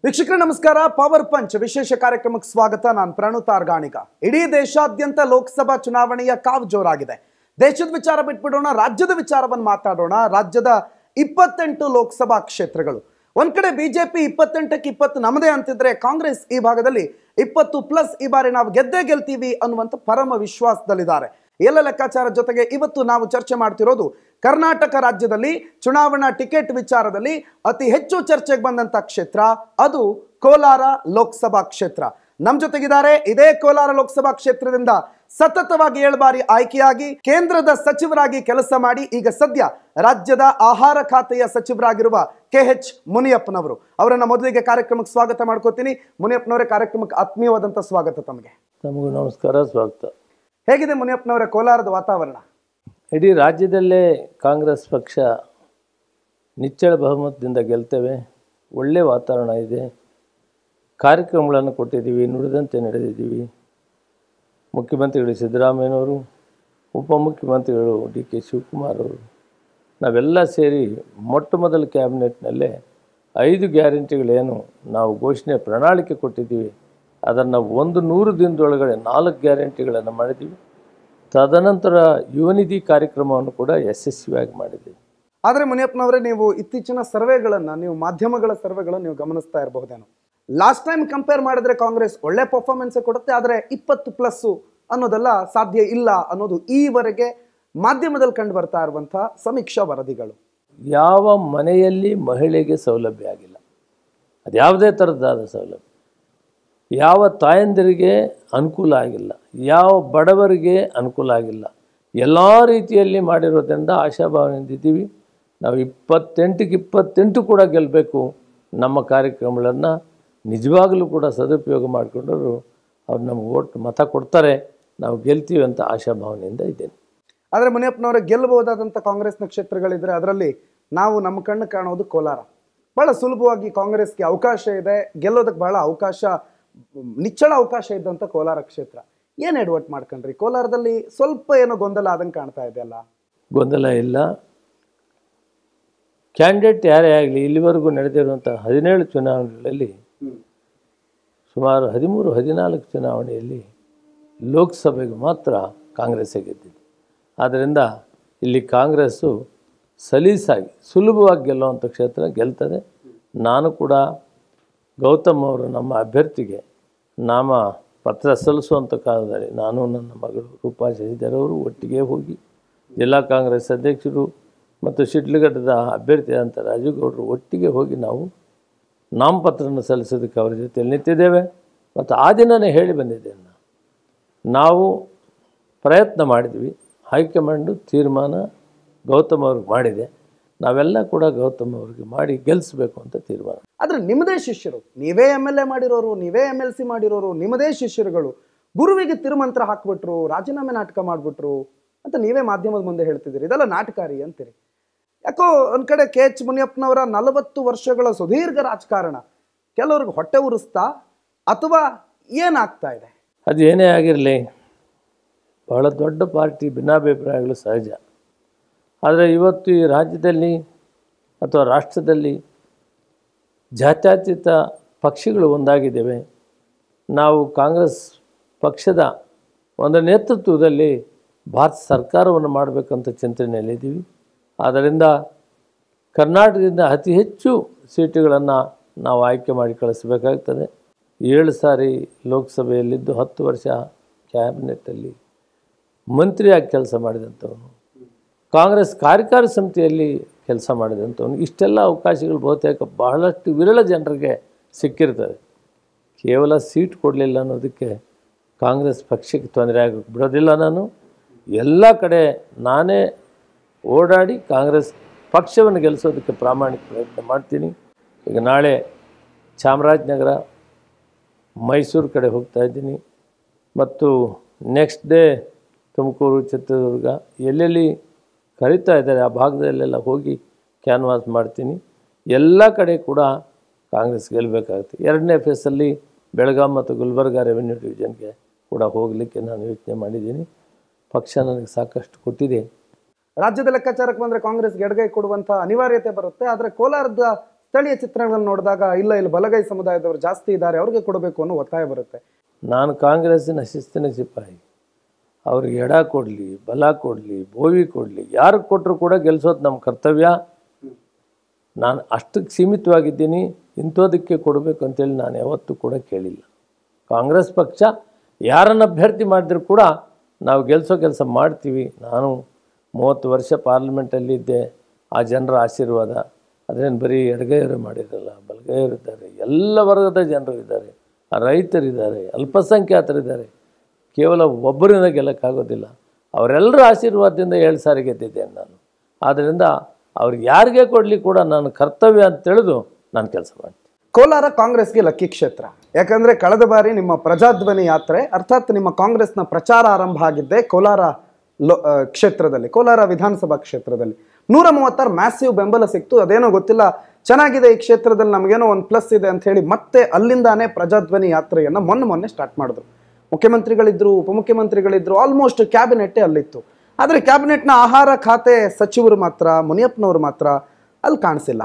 ವೀಕ್ಷಕರೇ ನಮಸ್ಕಾರ. Power punch ವಿಶೇಷ ಕಾರ್ಯಕ್ರಮಕ್ಕೆ ಸ್ವಾಗತ. ನಾನು ಪ್ರಣುತ್ ಆರ್ಗಾಣಿಕ. ಇಡೀ ದೇಶಾದ್ಯಂತ ಲೋಕಸಭಾ ಚುನಾವಣೆಯ ಕಾವು ಜೋರಾಗಿದೆ. ದೇಶದ ವಿಚಾರ ಬಿಟ್ಬಿಡೋಣ, ರಾಜ್ಯದ ವಿಚಾರವನ್ನು ಮಾತಾಡೋಣ. ರಾಜ್ಯದ 28 ಲೋಕಸಭಾ ಕ್ಷೇತ್ರಗಳು. ಒಂದ್ ಕಡೆ ಬಿಜೆಪಿ 28ಕ್ಕೆ 20 ನಮ್ಮದೇ ಅಂತಿದ್ರೆ, ಕಾಂಗ್ರೆಸ್ ಈ ಭಾಗದಲ್ಲಿ 20+ ಈ ಬಾರಿ ನಾವು ಗೆದ್ದೇ ಗೆಲ್ತೀವಿ ಅನ್ನುವಂಥ ಪರಮ ವಿಶ್ವಾಸದಲ್ಲಿದ್ದಾರೆ. ಎಲ್ಲ ಲೆಕ್ಕಾಚಾರ ಜೊತೆಗೆ ಇವತ್ತು ನಾವು ಚರ್ಚೆ ಮಾಡ್ತಿರೋದು ಕರ್ನಾಟಕ ರಾಜ್ಯದಲ್ಲಿ ಚುನಾವಣಾ ಟಿಕೆಟ್ ವಿಚಾರದಲ್ಲಿ ಅತಿ ಹೆಚ್ಚು ಚರ್ಚೆಗೆ ಬಂದಂತ ಕ್ಷೇತ್ರ ಅದು ಕೋಲಾರ ಲೋಕಸಭಾ ಕ್ಷೇತ್ರ. ನಮ್ಮ ಜೊತೆಗಿದ್ದಾರೆ. ಇದೇ ಕೋಲಾರ ಲೋಕಸಭಾ ಕ್ಷೇತ್ರದಿಂದ ಸತತವಾಗಿ 7 ಬಾರಿ ಆಯ್ಕೆಯಾಗಿ ಕೇಂದ್ರದ ಸಚಿವರಾಗಿ ಕೆಲಸ ಮಾಡಿ ಈಗ ಸದ್ಯ ರಾಜ್ಯದ ಆಹಾರ ಖಾತೆಯ ಸಚಿವರಾಗಿರುವ KH ಮುನಿಯಪ್ಪನವರು. ಅವರನ್ನ ಮೊದಲಿಗೆ ಕಾರ್ಯಕ್ರಮಕ್ಕೆ ಸ್ವಾಗತ ಮಾಡ್ಕೋತೀನಿ. ಮುನಿಯಪ್ಪನವರೇ, ಕಾರ್ಯಕ್ರಮಕ್ಕೆ ಆತ್ಮೀಯವಾದಂಥ ಸ್ವಾಗತ ತಮಗೆ. ತಮಗೂ ನಮಸ್ಕಾರ, ಸ್ವಾಗತ. ಹೇಗಿದೆ ಮುನಿಯಪ್ಪನವರೇ ಕೋಲಾರದ ವಾತಾವರಣ? ಇಡೀ ರಾಜ್ಯದಲ್ಲೇ ಕಾಂಗ್ರೆಸ್ ಪಕ್ಷ ನಿಚ್ಚಳ ಬಹುಮತದಿಂದ ಗೆಲ್ತೇವೆ. ಒಳ್ಳೆಯ ವಾತಾವರಣ ಇದೆ. ಕಾರ್ಯಕ್ರಮಗಳನ್ನು ಕೊಟ್ಟಿದ್ದೀವಿ, ನುಡಿದಂತೆ ನಡೆದಿದ್ದೀವಿ. ಮುಖ್ಯಮಂತ್ರಿಗಳು ಸಿದ್ದರಾಮಯ್ಯನವರು, ಉಪಮುಖ್ಯಮಂತ್ರಿಗಳು DK ಶಿವಕುಮಾರ್ ಅವರು, ನಾವೆಲ್ಲ ಸೇರಿ ಮೊಟ್ಟ ಮೊದಲ ಕ್ಯಾಬಿನೆಟ್ನಲ್ಲೇ 5 ಗ್ಯಾರಂಟಿಗಳೇನು ನಾವು ಘೋಷಣೆ ಪ್ರಣಾಳಿಕೆ ಕೊಟ್ಟಿದ್ದೀವಿ ಅದನ್ನು 100 ದಿನದೊಳಗಡೆ 4 ಗ್ಯಾರಂಟಿಗಳನ್ನು ಮಾಡಿದ್ದೀವಿ. ತದನಂತರ ಯುವ ನಿಧಿ ಕಾರ್ಯಕ್ರಮವನ್ನು ಕೂಡ ಯಶಸ್ವಿಯಾಗಿ ಮಾಡಿದ್ದೀವಿ. ಆದರೆ ಮುನಿಯಪ್ಪನವರೇ, ನೀವು ಇತ್ತೀಚಿನ ಸರ್ವೆಗಳನ್ನು, ನೀವು ಮಾಧ್ಯಮಗಳ ಸರ್ವೆಗಳನ್ನು ನೀವು ಗಮನಿಸ್ತಾ ಇರಬಹುದೇನೋ. ಲಾಸ್ಟ್ ಟೈಮ್ ಕಂಪೇರ್ ಮಾಡಿದ್ರೆ ಕಾಂಗ್ರೆಸ್ ಒಳ್ಳೆ ಪರ್ಫಾರ್ಮೆನ್ಸ್ ಕೊಡುತ್ತೆ, ಆದರೆ 20+ ಅನ್ನೋದೆಲ್ಲ ಸಾಧ್ಯ ಇಲ್ಲ ಅನ್ನೋದು ಈವರೆಗೆ ಮಾಧ್ಯಮದಲ್ಲಿ ಕಂಡು ಬರ್ತಾ ಇರುವಂತಹ ಸಮೀಕ್ಷಾ ವರದಿಗಳು. ಯಾವ ಮನೆಯಲ್ಲಿ ಮಹಿಳೆಗೆ ಸೌಲಭ್ಯ ಆಗಿಲ್ಲ, ಅದು ಯಾವುದೇ ಥರದ್ದಾದ ಸೌಲಭ್ಯ, ಯಾವ ತಾಯಂದಿರಿಗೆ ಅನುಕೂಲ ಆಗಿಲ್ಲ, ಯಾವ ಬಡವರಿಗೆ ಅನುಕೂಲ ಆಗಿಲ್ಲ, ಎಲ್ಲ ರೀತಿಯಲ್ಲಿ ಮಾಡಿರೋದ್ರಿಂದ ಆಶಾಭಾವನೆಯಿಂದ ಇದ್ದೀವಿ. ನಾವು 28ಕ್ಕೆ 28 ಕೂಡ ಗೆಲ್ಲಬೇಕು. ನಮ್ಮ ಕಾರ್ಯಕ್ರಮಗಳನ್ನು ನಿಜವಾಗಲೂ ಕೂಡ ಸದುಪಯೋಗ ಮಾಡಿಕೊಂಡವರು ಅವ್ರು ನಮ್ಗೆ ಓಟ್ ಮತ ಕೊಡ್ತಾರೆ, ನಾವು ಗೆಲ್ತೀವಿ ಅಂತ ಆಶಾಭಾವನೆಯಿಂದ ಇದ್ದೇನೆ. ಆದರೆ ಮುನಿಯಪ್ಪನವರೇ, ಗೆಲ್ಲಬಹುದಾದಂಥ ಕಾಂಗ್ರೆಸ್ನ ಕ್ಷೇತ್ರಗಳಿದ್ರೆ ಅದರಲ್ಲಿ ನಾವು ನಮ್ಮ ಕಣ್ಣು ಕಾಣೋದು ಕೋಲಾರ. ಬಹಳ ಸುಲಭವಾಗಿ ಕಾಂಗ್ರೆಸ್ಗೆ ಅವಕಾಶ ಇದೆ, ಗೆಲ್ಲೋದಕ್ಕೆ ಬಹಳ ಅವಕಾಶ, ನಿಚ್ಚಳ ಅವಕಾಶ ಇದ್ದಂಥ ಕೋಲಾರ ಕ್ಷೇತ್ರ. ಏನು ಎಡವಟ್ಟು ಮಾಡ್ಕೊಂಡ್ರಿ ಕೋಲಾರದಲ್ಲಿ? ಸ್ವಲ್ಪ ಏನೋ ಗೊಂದಲ ಆದಂಗೆ ಕಾಣ್ತಾ ಇದೆ ಅಲ್ಲ? ಗೊಂದಲ ಇಲ್ಲ. ಕ್ಯಾಂಡಿಡೇಟ್ ಯಾರೇ ಆಗಲಿ, ಇಲ್ಲಿವರೆಗೂ ನಡೆದಿರುವಂಥ 17 ಚುನಾವಣೆಗಳಲ್ಲಿ ಸುಮಾರು 13-14 ಚುನಾವಣೆಯಲ್ಲಿ ಲೋಕಸಭೆಗೆ ಮಾತ್ರ ಕಾಂಗ್ರೆಸ್ಸೇ ಗೆದ್ದಿದೆ. ಆದ್ದರಿಂದ ಇಲ್ಲಿ ಕಾಂಗ್ರೆಸ್ಸು ಸಲೀಸಾಗಿ ಸುಲಭವಾಗಿ ಗೆಲ್ಲುವಂಥ ಕ್ಷೇತ್ರ ಗೆಲ್ತದೆ. ನಾನು ಕೂಡ ಗೌತಮ್ ಅವರು ನಮ್ಮ ಅಭ್ಯರ್ಥಿಗೆ ನಾಮ ಪತ್ರ ಸಲ್ಲಿಸುವಂಥ ಕಾಲದಲ್ಲಿ ನಾನು, ನನ್ನ ಮಗಳು ರೂಪಾ ಶಶಿಧರ್ ಅವರು ಒಟ್ಟಿಗೆ ಹೋಗಿ ಜಿಲ್ಲಾ ಕಾಂಗ್ರೆಸ್ ಅಧ್ಯಕ್ಷರು ಮತ್ತು ಶಿಡ್ಲಘಟ್ಟದ ಅಭ್ಯರ್ಥಿಯಾದಂಥ ರಾಜುಗೌಡರು ಒಟ್ಟಿಗೆ ಹೋಗಿ ನಾವು ನಾಮಪತ್ರವನ್ನು ಸಲ್ಲಿಸೋದಕ್ಕೆ ಅವರ ಜೊತೆಯಲ್ಲಿ ನಿಂತಿದ್ದೇವೆ. ಮತ್ತು ಆ ದಿನವೇ ಹೇಳಿ ಬಂದಿದ್ದೇನೆ, ನಾವು ಪ್ರಯತ್ನ ಮಾಡಿದ್ವಿ, ಹೈಕಮಾಂಡು ತೀರ್ಮಾನ ಗೌತಮ್ ಅವ್ರಿಗೆ ಮಾಡಿದೆ, ನಾವೆಲ್ಲ ಕೂಡ ಗೌತಮ್ ಅವ್ರಿಗೆ ಮಾಡಿ ಗೆಲ್ಲಿಸ್ಬೇಕು ಅಂತ ತೀರ್ಮಾನ. ಆದರೆ ನಿಮ್ಮದೇ ಶಿಷ್ಯರು, ನೀವೇ MLA ಮಾಡಿರೋರು, ನೀವೇ MLC ಮಾಡಿರೋರು, ನಿಮ್ಮದೇ ಶಿಷ್ಯರುಗಳು ಗುರುವಿಗೆ ತಿರುಮಂತ್ರ ಹಾಕ್ಬಿಟ್ರು, ರಾಜೀನಾಮೆ ನಾಟಕ ಮಾಡಿಬಿಟ್ರು ಅಂತ ನೀವೇ ಮಾಧ್ಯಮದ ಮುಂದೆ ಹೇಳ್ತಿದ್ದೀರಿ. ಇದೆಲ್ಲ ನಾಟಕಾರಿ ಅಂತೀರಿ. ಯಾಕೋ ಒಂದು ಕಡೆ KH ಮುನಿಯಪ್ಪನವರ 40 ವರ್ಷಗಳ ಸುದೀರ್ಘ ರಾಜಕಾರಣ ಕೆಲವ್ರಿಗೆ ಹೊಟ್ಟೆ ಉರಿಸ್ತಾ ಅಥವಾ ಏನಾಗ್ತಾ ಇದೆ? ಅದು ಏನೇ ಆಗಿರಲಿ, ಬಹಳ ದೊಡ್ಡ ಪಾರ್ಟಿ, ಭಿನ್ನಾಭಿಪ್ರಾಯಗಳು ಸಹಜ. ಆದರೆ ಇವತ್ತು ಈ ರಾಜ್ಯದಲ್ಲಿ ಅಥವಾ ರಾಷ್ಟ್ರದಲ್ಲಿ ಜಾತ್ಯತೀತ ಪಕ್ಷಗಳು ಒಂದಾಗಿದ್ದೇವೆ. ನಾವು ಕಾಂಗ್ರೆಸ್ ಪಕ್ಷದ ಒಂದು ನೇತೃತ್ವದಲ್ಲಿ ಭಾರತ ಸರ್ಕಾರವನ್ನು ಮಾಡಬೇಕಂತ ಚಿಂತನೆಯಲ್ಲಿದ್ದೀವಿ. ಆದ್ದರಿಂದ ಕರ್ನಾಟಕದಿಂದ ಅತಿ ಹೆಚ್ಚು ಸೀಟುಗಳನ್ನು ನಾವು ಆಯ್ಕೆ ಮಾಡಿ ಕಳಿಸಬೇಕಾಗ್ತದೆ. 7 ಸಾರಿ ಲೋಕಸಭೆಯಲ್ಲಿದ್ದು 10 ವರ್ಷ ಕ್ಯಾಬಿನೆಟ್ಟಲ್ಲಿ ಮಂತ್ರಿಯಾಗಿ ಕೆಲಸ ಮಾಡಿದಂಥವನು, ಕಾಂಗ್ರೆಸ್ ಕಾರ್ಯಕಾರಿ ಸಮಿತಿಯಲ್ಲಿ ಕೆಲಸ ಮಾಡಿದಂಥವನು. ಇಷ್ಟೆಲ್ಲ ಅವಕಾಶಗಳು ಬಹುತೇಕ ಬಹಳಷ್ಟು ವಿರಳ ಜನರಿಗೆ ಸಿಕ್ಕಿರ್ತದೆ. ಕೇವಲ ಸೀಟ್ ಕೊಡಲಿಲ್ಲ ಅನ್ನೋದಕ್ಕೆ ಕಾಂಗ್ರೆಸ್ ಪಕ್ಷಕ್ಕೆ ತೊಂದರೆ ಆಗೋಕ್ಕೆ ಬಿಡೋದಿಲ್ಲ. ನಾನು ಎಲ್ಲ ಕಡೆ ನಾನೇ ಓಡಾಡಿ ಕಾಂಗ್ರೆಸ್ ಪಕ್ಷವನ್ನು ಗೆಲ್ಲಿಸೋದಕ್ಕೆ ಪ್ರಾಮಾಣಿಕ ಪ್ರಯತ್ನ ಮಾಡ್ತೀನಿ. ಈಗ ನಾಳೆ ಚಾಮರಾಜನಗರ, ಮೈಸೂರು ಕಡೆ ಹೋಗ್ತಾ ಇದ್ದೀನಿ ಮತ್ತು ನೆಕ್ಸ್ಟ್ ಡೇ ತುಮಕೂರು, ಚಿತ್ರದುರ್ಗ, ಎಲ್ಲೆಲ್ಲಿ ಕರೀತಾ ಇದ್ದಾರೆ ಆ ಭಾಗದಲ್ಲೆಲ್ಲ ಹೋಗಿ ಕ್ಯಾನ್ವಾಸ್ ಮಾಡ್ತೀನಿ. ಎಲ್ಲ ಕಡೆ ಕೂಡ ಕಾಂಗ್ರೆಸ್ ಗೆಲ್ಲಬೇಕಾಗುತ್ತೆ. 2ನೇ ಫೇಸಲ್ಲಿ ಬೆಳಗಾಂ ಮತ್ತು ಗುಲ್ಬರ್ಗ ರೆವಿನ್ಯೂ ಡಿವಿಷನ್ಗೆ ಕೂಡ ಹೋಗಲಿಕ್ಕೆ ನಾನು ಯೋಚನೆ ಮಾಡಿದ್ದೀನಿ. ಪಕ್ಷ ನನಗೆ ಸಾಕಷ್ಟು ಕೊಟ್ಟಿದೆ. ರಾಜ್ಯದ ಲೆಕ್ಕಾಚಾರಕ್ಕೆ ಬಂದರೆ ಕಾಂಗ್ರೆಸ್ಗೆ ಎಡಗೈ ಕೊಡುವಂಥ ಅನಿವಾರ್ಯತೆ ಬರುತ್ತೆ. ಆದರೆ ಕೋಲಾರದ ಸ್ಥಳೀಯ ಚಿತ್ರಗಳನ್ನು ನೋಡಿದಾಗ ಇಲ್ಲ ಇಲ್ಲಿ ಬಲಗೈ ಸಮುದಾಯದವರು ಜಾಸ್ತಿ ಇದ್ದಾರೆ, ಅವ್ರಿಗೆ ಕೊಡಬೇಕು ಅನ್ನೋ ಒತ್ತಾಯ ಬರುತ್ತೆ. ನಾನು ಕಾಂಗ್ರೆಸ್ಸಿನ ಶಿಸ್ತಿನ ಸಿಪಾಯಿ. ಅವ್ರಿಗೆ ಎಡ ಕೊಡಲಿ, ಬಲ ಕೊಡಲಿ, ಬೋವಿ ಕೊಡಲಿ, ಯಾರಿಗೆ ಕೊಟ್ಟರು ಕೂಡ ಗೆಲ್ಲಿಸೋದು ನಮ್ಮ ಕರ್ತವ್ಯ. ನಾನು ಅಷ್ಟಕ್ಕೆ ಸೀಮಿತವಾಗಿದ್ದೀನಿ, ಇಂಥೋದಕ್ಕೆ ಕೊಡಬೇಕು ಅಂತೇಳಿ ನಾನು ಯಾವತ್ತೂ ಕೂಡ ಕೇಳಿಲ್ಲ. ಕಾಂಗ್ರೆಸ್ ಪಕ್ಷ ಯಾರನ್ನು ಅಭ್ಯರ್ಥಿ ಮಾಡಿದ್ರು ಕೂಡ ನಾವು ಗೆಲ್ಲಿಸೋ ಕೆಲಸ ಮಾಡ್ತೀವಿ. ನಾನು 30 ವರ್ಷ ಪಾರ್ಲಿಮೆಂಟಲ್ಲಿದ್ದೆ. ಆ ಜನರ ಆಶೀರ್ವಾದ ಅದೇನು ಬರೀ ಎಡಗೈಯವರು ಮಾಡಿರಲ್ಲ, ಬಲಗೈಯರಿದ್ದಾರೆ, ಎಲ್ಲ ವರ್ಗದ ಜನರು ಇದ್ದಾರೆ, ರೈತರಿದ್ದಾರೆ, ಅಲ್ಪಸಂಖ್ಯಾತರಿದ್ದಾರೆ. ಕೇವಲ ಒಬ್ಬರಿಂದ ಗೆಲ್ಲಕ್ಕಾಗೋದಿಲ್ಲ. ಅವರೆಲ್ಲರ ಆಶೀರ್ವಾದದಿಂದ 7 ಸಾರಿ ಗೆದ್ದಿದ್ದೇನೆ ನಾನು. ಆದ್ದರಿಂದ ಅವ್ರಿಗೆ ಯಾರಿಗೆ ಕೊಡಲಿ ಕೂಡ ನಾನು ಕರ್ತವ್ಯ ಅಂತ ತಿಳಿದು ನಾನು ಕೆಲಸ ಮಾಡ್ತೀನಿ. ಕೋಲಾರ ಕಾಂಗ್ರೆಸ್ಗೆ ಲಕ್ಕಿ ಕ್ಷೇತ್ರ. ಯಾಕಂದ್ರೆ ಕಳೆದ ಬಾರಿ ನಿಮ್ಮ ಪ್ರಜಾಧ್ವನಿ ಯಾತ್ರೆ ಅರ್ಥಾತ್ ನಿಮ್ಮ ಕಾಂಗ್ರೆಸ್ನ ಪ್ರಚಾರ ಆರಂಭ ಆಗಿದ್ದೆ ಕೋಲಾರ ಕ್ಷೇತ್ರದಲ್ಲಿ, ಕೋಲಾರ ವಿಧಾನಸಭಾ ಕ್ಷೇತ್ರದಲ್ಲಿ 136 ಮ್ಯಾಸಿವ್ ಬೆಂಬಲ ಸಿಕ್ತು. ಅದೇನೋ ಗೊತ್ತಿಲ್ಲ, ಚೆನ್ನಾಗಿದೆ ಈ ಕ್ಷೇತ್ರದಲ್ಲಿ, ನಮಗೇನೋ ಒಂದು ಪ್ಲಸ್ ಇದೆ ಅಂತ ಹೇಳಿ ಮತ್ತೆ ಅಲ್ಲಿಂದಾನೇ ಪ್ರಜಾಧ್ವನಿ ಯಾತ್ರೆಯನ್ನು ಮೊನ್ನೆ ಸ್ಟಾರ್ಟ್ ಮಾಡಿದ್ರು. ಮುಖ್ಯಮಂತ್ರಿಗಳಿದ್ರು, ಉಪಮುಖ್ಯಮಂತ್ರಿಗಳಿದ್ರು, ಆಲ್ಮೋಸ್ಟ್ ಕ್ಯಾಬಿನೆಟ್ಟೇ ಅಲ್ಲಿತ್ತು. ಆದರೆ ಕ್ಯಾಬಿನೆಟ್ನ ಆಹಾರ ಖಾತೆ ಸಚಿವರು ಮಾತ್ರ, ಮುನಿಯಪ್ಪನವರು ಮಾತ್ರ ಅಲ್ಲಿ ಕಾಣಿಸಿಲ್ಲ.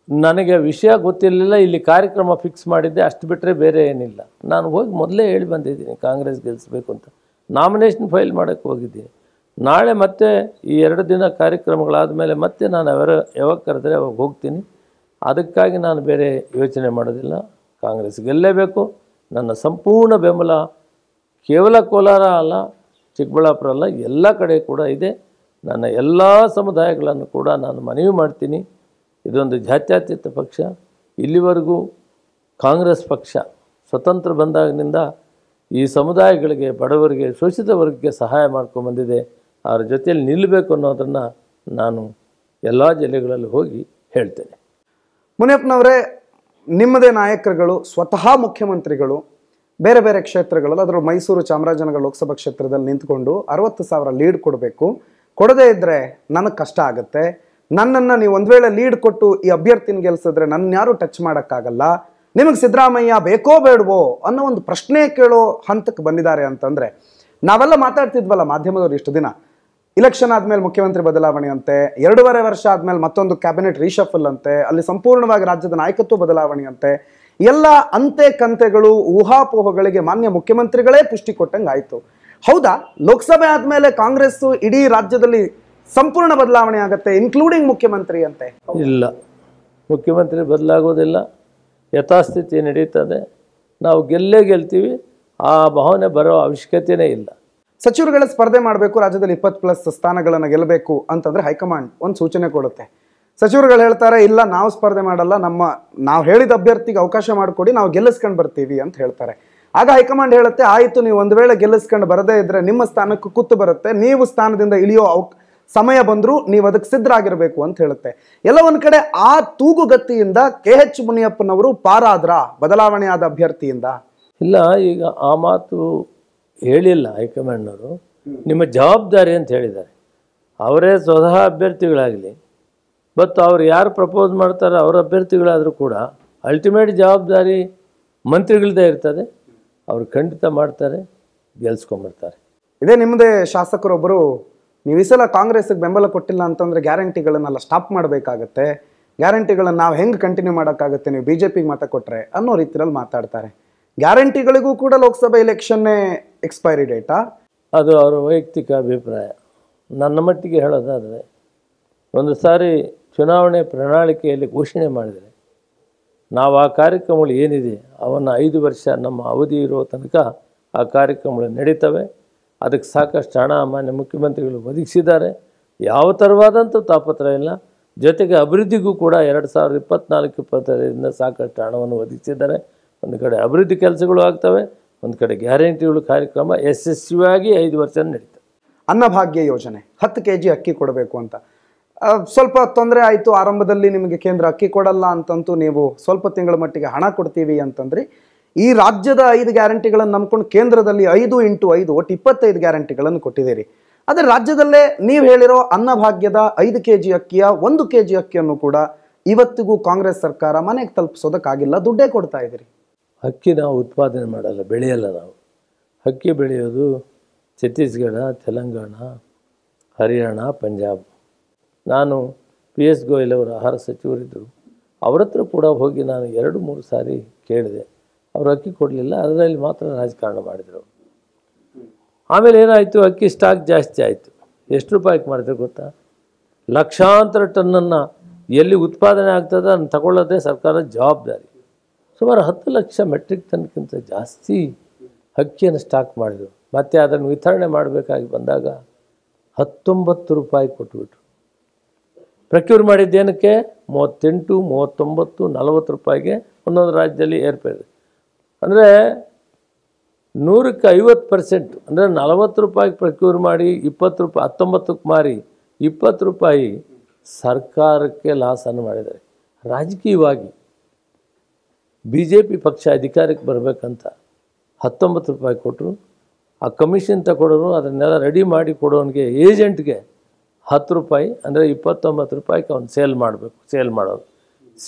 ನನಗೆ ವಿಷಯ ಗೊತ್ತಿರಲಿಲ್ಲ. ಇಲ್ಲಿ ಕಾರ್ಯಕ್ರಮ ಫಿಕ್ಸ್ ಮಾಡಿದ್ದೆ, ಅಷ್ಟು ಬಿಟ್ಟರೆ ಬೇರೆ ಏನಿಲ್ಲ. ನಾನು ಹೋಗಿ ಮೊದಲೇ ಹೇಳಿ ಬಂದಿದ್ದೀನಿ ಕಾಂಗ್ರೆಸ್ ಗೆಲ್ಲಿಸ್ಬೇಕು ಅಂತ. ನಾಮಿನೇಷನ್ ಫೈಲ್ ಮಾಡೋಕ್ಕೆ ಹೋಗಿದ್ದೀನಿ. ನಾಳೆ ಮತ್ತೆ ಈ 2 ದಿನ ಕಾರ್ಯಕ್ರಮಗಳಾದ ಮೇಲೆ ಮತ್ತೆ ನಾನು ಯಾವಾಗ ಕರೆದ್ರೆ ಅವಾಗ ಹೋಗ್ತೀನಿ. ಅದಕ್ಕಾಗಿ ನಾನು ಬೇರೆ ಯೋಚನೆ ಮಾಡೋದಿಲ್ಲ. ಕಾಂಗ್ರೆಸ್ ಗೆಲ್ಲೇಬೇಕು. ನನ್ನ ಸಂಪೂರ್ಣ ಬೆಂಬಲ ಕೇವಲ ಕೋಲಾರ ಅಲ್ಲ, ಚಿಕ್ಕಬಳ್ಳಾಪುರ ಅಲ್ಲ, ಎಲ್ಲ ಕಡೆ ಕೂಡ ಇದೆ. ನನ್ನ ಎಲ್ಲ ಸಮುದಾಯಗಳನ್ನು ಕೂಡ ನಾನು ಮನವಿ ಮಾಡ್ತೀನಿ. ಇದೊಂದು ಜಾತ್ಯತೀತ ಪಕ್ಷ. ಇಲ್ಲಿವರೆಗೂ ಕಾಂಗ್ರೆಸ್ ಪಕ್ಷ ಸ್ವತಂತ್ರ ಬಂದಾಗಿನಿಂದ ಈ ಸಮುದಾಯಗಳಿಗೆ, ಬಡವರಿಗೆ, ಶೋಷಿತ ವರ್ಗಕ್ಕೆ ಸಹಾಯ ಮಾಡ್ಕೊಂಬಂದಿದೆ. ಅವ್ರ ಜೊತೆಯಲ್ಲಿ ನಿಲ್ಲಬೇಕು ಅನ್ನೋದನ್ನು ನಾನು ಎಲ್ಲ ಜಿಲ್ಲೆಗಳಲ್ಲಿ ಹೋಗಿ ಹೇಳ್ತೇನೆ. ಮುನಿಯಪ್ಪನವರೇ, ನಿಮ್ಮದೇ ನಾಯಕರುಗಳು, ಸ್ವತಃ ಮುಖ್ಯಮಂತ್ರಿಗಳು ಬೇರೆ ಬೇರೆ ಕ್ಷೇತ್ರಗಳಲ್ಲಿ, ಅದರ ಮೈಸೂರು ಚಾಮರಾಜನಗರ ಲೋಕಸಭಾ ಕ್ಷೇತ್ರದಲ್ಲಿ ನಿಂತ್ಕೊಂಡು 60,000 ಲೀಡ್ ಕೊಡಬೇಕು, ಕೊಡದೇ ಇದ್ದರೆ ನನಗೆ ಕಷ್ಟ ಆಗುತ್ತೆ, ನನ್ನನ್ನು ನೀವು ಒಂದು ವೇಳೆ ಲೀಡ್ ಕೊಟ್ಟು ಈ ಅಭ್ಯರ್ಥಿನ ಗೆಲ್ಸಿದ್ರೆ ನನ್ನ ಯಾರೂ ಟಚ್ ಮಾಡೋಕ್ಕಾಗಲ್ಲ, ನಿಮಗೆ ಸಿದ್ದರಾಮಯ್ಯ ಬೇಕೋ ಬೇಡವೋ ಅನ್ನೋ ಒಂದು ಪ್ರಶ್ನೆ ಕೇಳೋ ಹಂತಕ್ಕೆ ಬಂದಿದ್ದಾರೆ ಅಂತಂದರೆ, ನಾವೆಲ್ಲ ಮಾತಾಡ್ತಿದ್ವಲ್ಲ ಮಾಧ್ಯಮದವ್ರು ಇಷ್ಟು ದಿನ, ಇಲೆಕ್ಷನ್ ಆದಮೇಲೆ ಮುಖ್ಯಮಂತ್ರಿ ಬದಲಾವಣೆ ಅಂತೆ, 2.5 ವರ್ಷ ಆದಮೇಲೆ ಮತ್ತೊಂದು ಕ್ಯಾಬಿನೆಟ್ ರೀಶಫಲ್ ಅಂತೆ, ಅಲ್ಲಿ ಸಂಪೂರ್ಣವಾಗಿ ರಾಜ್ಯದ ನಾಯಕತ್ವ ಬದಲಾವಣೆ ಅಂತೆ, ಎಲ್ಲ ಅಂತೆ ಕಂತೆಗಳು, ಊಹಾಪೋಹಗಳಿಗೆ ಮಾನ್ಯ ಮುಖ್ಯಮಂತ್ರಿಗಳೇ ಪುಷ್ಟಿ ಕೊಟ್ಟಂಗೆ ಆಯಿತು. ಹೌದಾ, ಲೋಕಸಭೆ ಆದಮೇಲೆ ಕಾಂಗ್ರೆಸ್ಸು ಇಡೀ ರಾಜ್ಯದಲ್ಲಿ ಸಂಪೂರ್ಣ ಬದಲಾವಣೆ ಆಗುತ್ತೆ, ಇನ್ಕ್ಲೂಡಿಂಗ್ ಮುಖ್ಯಮಂತ್ರಿ ಅಂತೆ? ಇಲ್ಲ, ಮುಖ್ಯಮಂತ್ರಿ ಬದಲಾಗೋದಿಲ್ಲ, ಯಥಾಸ್ಥಿತಿ ನಡೀತದೆ. ನಾವು ಗೆಲ್ತೀವಿ. ಆ ಭಾವನೆ ಬರೋ ಅವಶ್ಯಕತೆಯೇ ಇಲ್ಲ. ಸಚಿವರುಗಳ ಸ್ಪರ್ಧೆ ಮಾಡಬೇಕು, ರಾಜ್ಯದಲ್ಲಿ 20+ ಸ್ಥಾನಗಳನ್ನು ಗೆಲ್ಲಬೇಕು ಅಂತಂದ್ರೆ ಹೈಕಮಾಂಡ್ ಒಂದು ಸೂಚನೆ ಕೊಡುತ್ತೆ. ಸಚಿವರುಗಳು ಹೇಳ್ತಾರೆ, ಇಲ್ಲ ನಾವು ಸ್ಪರ್ಧೆ ಮಾಡಲ್ಲ, ನಾವು ಹೇಳಿದ ಅಭ್ಯರ್ಥಿಗೆ ಅವಕಾಶ ಮಾಡಿಕೊಡಿ, ನಾವು ಗೆಲ್ಲಿಸ್ಕೊಂಡು ಬರ್ತೀವಿ ಅಂತ ಹೇಳ್ತಾರೆ. ಆಗ ಹೈಕಮಾಂಡ್ ಹೇಳುತ್ತೆ, ಆಯಿತು, ನೀವು ಒಂದು ವೇಳೆ ಗೆಲ್ಲಿಸ್ಕೊಂಡು ಬರದೇ ಇದ್ರೆ ನಿಮ್ಮ ಸ್ಥಾನಕ್ಕೆ ಕುತ್ತು ಬರುತ್ತೆ, ನೀವು ಸ್ಥಾನದಿಂದ ಇಳಿಯೋ ಸಮಯ ಬಂದರೂ ನೀವು ಅದಕ್ಕೆ ಸಿದ್ಧರಾಗಿರಬೇಕು ಅಂತ ಹೇಳುತ್ತೆ. ಎಲ್ಲ ಒಂದು ಕಡೆ ಆ ತೂಗುಗತಿಯಿಂದ KH ಮುನಿಯಪ್ಪನವರು ಪಾರಾದ್ರ ಬದಲಾವಣೆ ಆದ ಅಭ್ಯರ್ಥಿಯಿಂದ? ಇಲ್ಲ, ಈಗ ಆ ಮಾತು ಹೇಳಿಲ್ಲ ಹೈಕಮಾಂಡ್ನವರು. ನಿಮ್ಮ ಜವಾಬ್ದಾರಿ ಅಂತ ಹೇಳಿದ್ದಾರೆ. ಅವರೇ ಸ್ವತಃ ಅಭ್ಯರ್ಥಿಗಳಾಗಲಿ, ಮತ್ತು ಅವ್ರು ಯಾರು ಪ್ರಪೋಸ್ ಮಾಡ್ತಾರೆ ಅವ್ರ ಅಭ್ಯರ್ಥಿಗಳಾದರೂ ಕೂಡ ಅಲ್ಟಿಮೇಟ್ ಜವಾಬ್ದಾರಿ ಮಂತ್ರಿಗಳದ್ದೇ ಇರ್ತದೆ. ಅವರು ಖಂಡಿತ ಮಾಡ್ತಾರೆ, ಗೆಲ್ಸ್ಕೊಂಬರ್ತಾರೆ. ಇದೇ ನಿಮ್ಮದೇ ಶಾಸಕರೊಬ್ಬರು, ನೀವು ಈ ಸಲ ಕಾಂಗ್ರೆಸ್ಗೆ ಬೆಂಬಲ ಕೊಟ್ಟಿಲ್ಲ ಅಂತಂದರೆ ಗ್ಯಾರಂಟಿಗಳನ್ನೆಲ್ಲ ಸ್ಟಾಪ್ ಮಾಡಬೇಕಾಗತ್ತೆ, ಗ್ಯಾರಂಟಿಗಳನ್ನು ನಾವು ಹೆಂಗೆ ಕಂಟಿನ್ಯೂ ಮಾಡೋಕ್ಕಾಗುತ್ತೆ ನೀವು BJPಗೆ ಮತ ಕೊಟ್ಟರೆ ಅನ್ನೋ ರೀತಿಯಲ್ಲಿ ಮಾತಾಡ್ತಾರೆ. ಗ್ಯಾರಂಟಿಗಳಿಗೂ ಕೂಡ ಲೋಕಸಭೆ ಎಲೆಕ್ಷನ್ನೇ ಎಕ್ಸ್ಪೈರಿ ಡೇಟಾ? ಅದು ಅವರ ವೈಯಕ್ತಿಕ ಅಭಿಪ್ರಾಯ. ನನ್ನ ಮಟ್ಟಿಗೆ ಹೇಳೋದಾದರೆ, ಒಂದು ಸಾರಿ ಚುನಾವಣೆ ಪ್ರಣಾಳಿಕೆಯಲ್ಲಿ ಘೋಷಣೆ ಮಾಡಿದರೆ ನಾವು ಆ ಕಾರ್ಯಕ್ರಮಗಳು ಏನಿದೆ ಅವನ್ನು 5 ವರ್ಷ ನಮ್ಮ ಅವಧಿ ಇರೋ ತನಕ ಆ ಕಾರ್ಯಕ್ರಮಗಳು ನಡೀತವೆ. ಅದಕ್ಕೆ ಸಾಕಷ್ಟು ಹಣ ಮಾನ್ಯ ಮುಖ್ಯಮಂತ್ರಿಗಳು ಒದಗಿಸಿದ್ದಾರೆ. ಯಾವ ಥರವಾದಂಥ ತಾಪತ್ರ ಇಲ್ಲ. ಜೊತೆಗೆ ಅಭಿವೃದ್ಧಿಗೂ ಕೂಡ 2024-25 ಸಾಕಷ್ಟು ಹಣವನ್ನು ಒದಗಿಸಿದ್ದಾರೆ. ಒಂದು ಕಡೆ ಅಭಿವೃದ್ಧಿ ಕೆಲಸಗಳು ಆಗ್ತವೆ, ಒಂದು ಕಡೆ ಗ್ಯಾರಂಟಿಗಳು ಕಾರ್ಯಕ್ರಮ ಯಶಸ್ವಿಯಾಗಿ 5 ವರ್ಷ ನಡೀತವೆ. ಅನ್ನಭಾಗ್ಯ ಯೋಜನೆ 10 kg ಅಕ್ಕಿ ಕೊಡಬೇಕು ಅಂತ ಸ್ವಲ್ಪ ತೊಂದರೆ ಆಯಿತು. ಆರಂಭದಲ್ಲಿ ನಿಮಗೆ ಕೇಂದ್ರ ಅಕ್ಕಿ ಕೊಡಲ್ಲ ಅಂತಂತೂ ನೀವು ಸ್ವಲ್ಪ ತಿಂಗಳ ಮಟ್ಟಿಗೆ ಹಣ ಕೊಡ್ತೀವಿ ಅಂತಂದ್ರಿ. ಈ ರಾಜ್ಯದ 5 ಗ್ಯಾರಂಟಿಗಳನ್ನು ನಂಬ್ಕೊಂಡು ಕೇಂದ್ರದಲ್ಲಿ 5x5 ಒಟ್ಟು 25 ಗ್ಯಾರಂಟಿಗಳನ್ನು ಕೊಟ್ಟಿದ್ದೀರಿ. ಆದರೆ ರಾಜ್ಯದಲ್ಲೇ ನೀವು ಹೇಳಿರೋ ಅನ್ನಭಾಗ್ಯದ 5 kg ಅಕ್ಕಿಯ 1 kg ಅಕ್ಕಿಯನ್ನು ಕೂಡ ಇವತ್ತಿಗೂ ಕಾಂಗ್ರೆಸ್ ಸರ್ಕಾರ ಮನೆಗೆ ತಲುಪಿಸೋದಕ್ಕಾಗಿಲ್ಲ, ದುಡ್ಡೇ ಕೊಡ್ತಾ ಇದ್ದೀರಿ. ಅಕ್ಕಿ ನಾವು ಉತ್ಪಾದನೆ ಮಾಡಲ್ಲ, ಬೆಳೆಯಲ್ಲ. ನಾವು ಅಕ್ಕಿ ಬೆಳೆಯೋದು ಛತ್ತೀಸ್ಗಢ, ತೆಲಂಗಾಣ, ಹರಿಯಾಣ, ಪಂಜಾಬ್. ನಾನು PS ಗೋಯಲ್ ಅವರ ಆಹಾರ ಸಚಿವರಿದ್ದರು. ಅವ್ರ ಹತ್ರ ಕೂಡ ಹೋಗಿ ನಾನು 2-3 ಸಾರಿ ಕೇಳಿದೆ. ಅವರು ಅಕ್ಕಿ ಕೊಡಲಿಲ್ಲ, ಅದರಲ್ಲಿ ಮಾತ್ರ ರಾಜಕಾರಣ ಮಾಡಿದರು. ಆಮೇಲೆ ಏನಾಯಿತು, ಅಕ್ಕಿ ಸ್ಟಾಕ್ ಜಾಸ್ತಿ ಆಯಿತು. ಎಷ್ಟು ರೂಪಾಯಿಗೆ ಮಾಡಿದ್ರು ಗೊತ್ತಾ? ಲಕ್ಷಾಂತರ ಟನ್ನನ್ನು ಎಲ್ಲಿ ಉತ್ಪಾದನೆ ಆಗ್ತದೆ ಅದನ್ನು ತಗೊಳ್ಳೋದೇ ಸರ್ಕಾರದ ಜವಾಬ್ದಾರಿ. ಸುಮಾರು 10 ಲಕ್ಷ ಮೆಟ್ರಿಕ್ ಟನ್ಗಿಂತ ಜಾಸ್ತಿ ಅಕ್ಕಿಯನ್ನು ಸ್ಟಾಕ್ ಮಾಡಿದರು. ಮತ್ತು ಅದನ್ನು ವಿತರಣೆ ಮಾಡಬೇಕಾಗಿ ಬಂದಾಗ 19 ರೂಪಾಯಿ ಕೊಟ್ಬಿಟ್ರು. ಪ್ರಕ್ಯೂರ್ ಮಾಡಿದ್ದೇನಕ್ಕೆ 38, 39, 40 ರೂಪಾಯಿಗೆ ಒಂದೊಂದು ರಾಜ್ಯದಲ್ಲಿ ಏರ್ಪೇರಿದೆ. ಅಂದರೆ 100% ಅಂದರೆ 40 ರೂಪಾಯಿಗೆ ಪ್ರಕ್ಯೂರ್ ಮಾಡಿ 20 ರೂಪಾಯಿ 19ಕ್ಕೆ ಮಾರಿ 20 ರೂಪಾಯಿ ಸರ್ಕಾರಕ್ಕೆ ಲಾಸನ್ನು ಮಾಡಿದ್ದಾರೆ. ರಾಜಕೀಯವಾಗಿ BJP ಪಕ್ಷ ಅಧಿಕಾರಕ್ಕೆ ಬರಬೇಕಂತ 19 ರೂಪಾಯಿ ಕೊಟ್ಟರು. ಆ ಕಮಿಷನ್ ತಗೊಳ್ಳೋರು ಅದನ್ನೆಲ್ಲ ರೆಡಿ ಮಾಡಿ ಕೊಡೋನಿಗೆ ಏಜೆಂಟ್ಗೆ 10 ರೂಪಾಯಿ ಅಂದರೆ 29 ರೂಪಾಯಿಗೆ ಅವ್ನು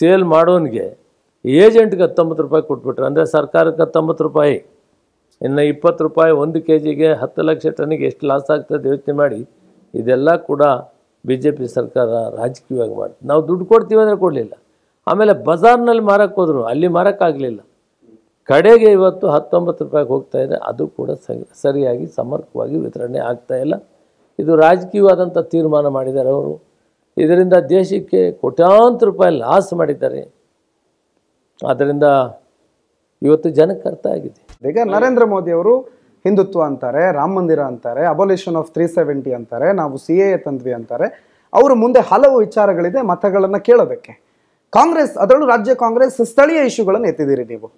ಸೇಲ್ ಮಾಡೋನಿಗೆ ಏಜೆಂಟ್ಗೆ 19 ರೂಪಾಯಿ ಕೊಟ್ಬಿಟ್ರು. ಅಂದರೆ ಸರ್ಕಾರಕ್ಕೆ 19 ರೂಪಾಯಿ, ಇನ್ನು 20 ರೂಪಾಯಿ 1 kgಗೆ 10 ಲಕ್ಷ ಟನ್ನಿಗೆ ಎಷ್ಟು ಲಾಸ್ ಆಗ್ತದೆ ಯೋಚನೆ ಮಾಡಿ. ಇದೆಲ್ಲ ಕೂಡ BJP ಸರ್ಕಾರ ರಾಜಕೀಯವಾಗಿ ಮಾಡಿ ನಾವು ದುಡ್ಡು ಕೊಡ್ತೀವಿ ಅಂದರೆ ಕೊಡಲಿಲ್ಲ. ಆಮೇಲೆ ಬಜಾರ್ನಲ್ಲಿ ಮಾರಕ್ಕೆ ಹೋದರು, ಅಲ್ಲಿ ಮಾರೋಕ್ಕಾಗಲಿಲ್ಲ. ಕಡೆಗೆ ಇವತ್ತು 19 ರೂಪಾಯಿಗೆ ಹೋಗ್ತಾಯಿದೆ. ಅದು ಕೂಡ ಸರಿಯಾಗಿ ಸಮರ್ಪಕವಾಗಿ ವಿತರಣೆ ಆಗ್ತಾಯಿಲ್ಲ. ಇದು ರಾಜಕೀಯವಾದಂಥ ತೀರ್ಮಾನ ಮಾಡಿದ್ದಾರೆ ಅವರು. ಇದರಿಂದ ದೇಶಕ್ಕೆ ಕೋಟ್ಯಾಂತರ ರೂಪಾಯಿ ಲಾಸ್ ಮಾಡಿದ್ದಾರೆ. ಆದ್ದರಿಂದ ಇವತ್ತು ಜನಕ್ಕೆ ಅರ್ಥ ಆಗಿದೆ. ಈಗ ನರೇಂದ್ರ ಮೋದಿ ಅವರು ಹಿಂದುತ್ವ ಅಂತಾರೆ, ರಾಮ ಮಂದಿರ ಅಂತಾರೆ, ಅಬೋಲಿಷನ್ ಆಫ್ 370 ಅಂತಾರೆ, ನಾವು CAA ತಂದ್ವಿ ಅಂತಾರೆ. ಅವರು ಮುಂದೆ ಹಲವು ವಿಚಾರಗಳಿದೆ ಮತಗಳನ್ನು ಕೇಳೋದಕ್ಕೆ. ಕಾಂಗ್ರೆಸ್, ಅದರಲ್ಲೂ ರಾಜ್ಯ ಕಾಂಗ್ರೆಸ್ ಸ್ಥಳೀಯ ಇಶ್ಯೂಗಳನ್ನು ಎತ್ತಿದ್ದೀರಿ ನೀವು.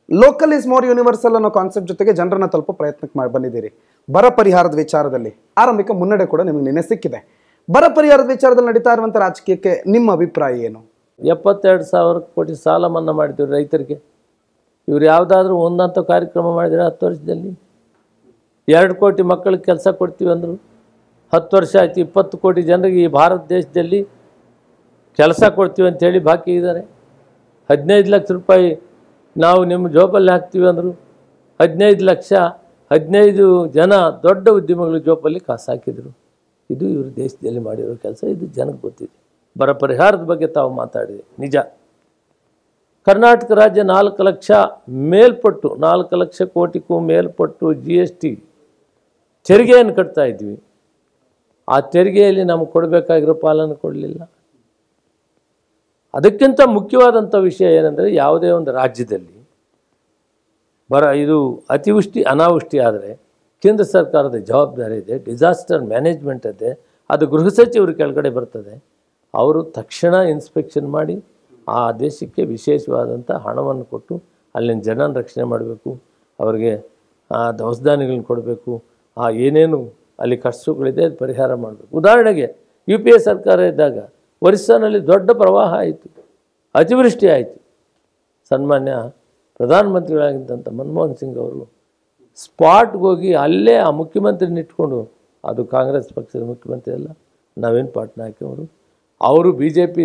ಲೋಕಲ್ ಇಸ್ ಮೋರ್ ಯೂನಿವರ್ಸಲ್ ಅನ್ನೋ ಕಾನ್ಸೆಪ್ಟ್ ಜೊತೆಗೆ ಜನರನ್ನ ತಲುಪೋ ಪ್ರಯತ್ನಕ್ಕೆ ಬಂದಿದ್ದೀರಿ. ಬರ ಪರಿಹಾರದ ವಿಚಾರದಲ್ಲಿ ಆರಂಭಿಕ ಮುನ್ನಡೆ ಕೂಡ ನಿಮಗೆ ನಿನ್ನೆ ಸಿಕ್ಕಿದೆ. ಬರ ಪರಿಹಾರದ ವಿಚಾರದಲ್ಲಿ ನಡೀತಾ ಇರುವಂಥ ರಾಜಕೀಯಕ್ಕೆ ನಿಮ್ಮ ಅಭಿಪ್ರಾಯ ಏನು? 72,000 ಕೋಟಿ ಸಾಲ ಮನ್ನಾ ಮಾಡಿದ್ರು ರೈತರಿಗೆ. ಇವರು ಯಾವುದಾದ್ರೂ ಒಂದಂಥ ಕಾರ್ಯಕ್ರಮ ಮಾಡಿದರೆ 10 ವರ್ಷದಲ್ಲಿ? 2 ಕೋಟಿ ಮಕ್ಕಳಿಗೆ ಕೆಲಸ ಕೊಡ್ತೀವಿ ಅಂದರು. 10 ವರ್ಷ ಆಯಿತು. 20 ಕೋಟಿ ಜನರಿಗೆ ಈ ಭಾರತ ದೇಶದಲ್ಲಿ ಕೆಲಸ ಕೊಡ್ತೀವಿ ಅಂಥೇಳಿ ಬಾಕಿ ಇದ್ದಾರೆ. 15 ಲಕ್ಷ ರೂಪಾಯಿ ನಾವು ನಿಮ್ಮ ಜೋಬಲ್ಲಿ ಹಾಕ್ತೀವಿ ಅಂದರು. 15 ಲಕ್ಷ 15 ಜನ ದೊಡ್ಡ ಉದ್ಯಮಗಳು ಜೋಬಲ್ಲಿ ಕಾಸು ಹಾಕಿದರು. ಇದು ಇವರು ದೇಶದಲ್ಲಿ ಮಾಡಿರೋ ಕೆಲಸ. ಇದು ಜನಕ್ಕೆ ಗೊತ್ತಿದೆ. ಬರ ಪರಿಹಾರದ ಬಗ್ಗೆ ತಾವು ಮಾತಾಡಿದೆ ನಿಜ. ಕರ್ನಾಟಕ ರಾಜ್ಯ 4 ಲಕ್ಷ ಮೇಲ್ಪಟ್ಟು 4 ಲಕ್ಷ ಕೋಟಿಗೂ ಮೇಲ್ಪಟ್ಟು GST ತೆರಿಗೆಯನ್ನು ಕಟ್ತಾ ಇದ್ವಿ. ಆ ತೆರಿಗೆಯಲ್ಲಿ ನಮಗೆ ಕೊಡಬೇಕಾಗಿರೋ ಪಾಲನ್ನು ಕೊಡಲಿಲ್ಲ. ಅದಕ್ಕಿಂತ ಮುಖ್ಯವಾದಂಥ ವಿಷಯ ಏನಂದರೆ, ಯಾವುದೇ ಒಂದು ರಾಜ್ಯದಲ್ಲಿ ಇದು ಅತಿವೃಷ್ಟಿ ಅನಾವೃಷ್ಟಿ ಆದರೆ ಕೇಂದ್ರ ಸರ್ಕಾರದ ಜವಾಬ್ದಾರಿ ಇದೆ, ಡಿಸಾಸ್ಟರ್ ಮ್ಯಾನೇಜ್ಮೆಂಟ್ ಇದೆ. ಅದು ಗೃಹ ಸಚಿವರು ಕೆಳಗಡೆ ಬರ್ತದೆ. ಅವರು ತಕ್ಷಣ ಇನ್ಸ್ಪೆಕ್ಷನ್ ಮಾಡಿ ಆ ದೇಶಕ್ಕೆ ವಿಶೇಷವಾದಂಥ ಹಣವನ್ನು ಕೊಟ್ಟು ಅಲ್ಲಿನ ಜನನ ರಕ್ಷಣೆ ಮಾಡಬೇಕು. ಅವರಿಗೆ ದವಸಧಾನ್ಯಗಳನ್ನ ಕೊಡಬೇಕು. ಏನೇನು ಅಲ್ಲಿ ಕಷ್ಟಗಳಿದೆ ಅದು ಪರಿಹಾರ ಮಾಡಬೇಕು. ಉದಾಹರಣೆಗೆ UPA ಸರ್ಕಾರ ಇದ್ದಾಗ ಒರಿಸ್ಸಾನಲ್ಲಿ ದೊಡ್ಡ ಪ್ರವಾಹ ಆಯಿತು, ಅತಿವೃಷ್ಟಿ ಆಯಿತು. ಸನ್ಮಾನ್ಯ ಪ್ರಧಾನಮಂತ್ರಿಗಳಾಗಿದ್ದಂಥ ಮನಮೋಹನ್ ಸಿಂಗ್ ಅವರು ಸ್ಪಾಟ್ಗೆ ಹೋಗಿ ಅಲ್ಲೇ ಆ ಮುಖ್ಯಮಂತ್ರಿನ ಇಟ್ಕೊಂಡು, ಅದು ಕಾಂಗ್ರೆಸ್ ಪಕ್ಷದ ಮುಖ್ಯಮಂತ್ರಿ ಅಲ್ಲ, ನವೀನ್ ಪಟ್ನಾಯಕ್ ಅವರು BJP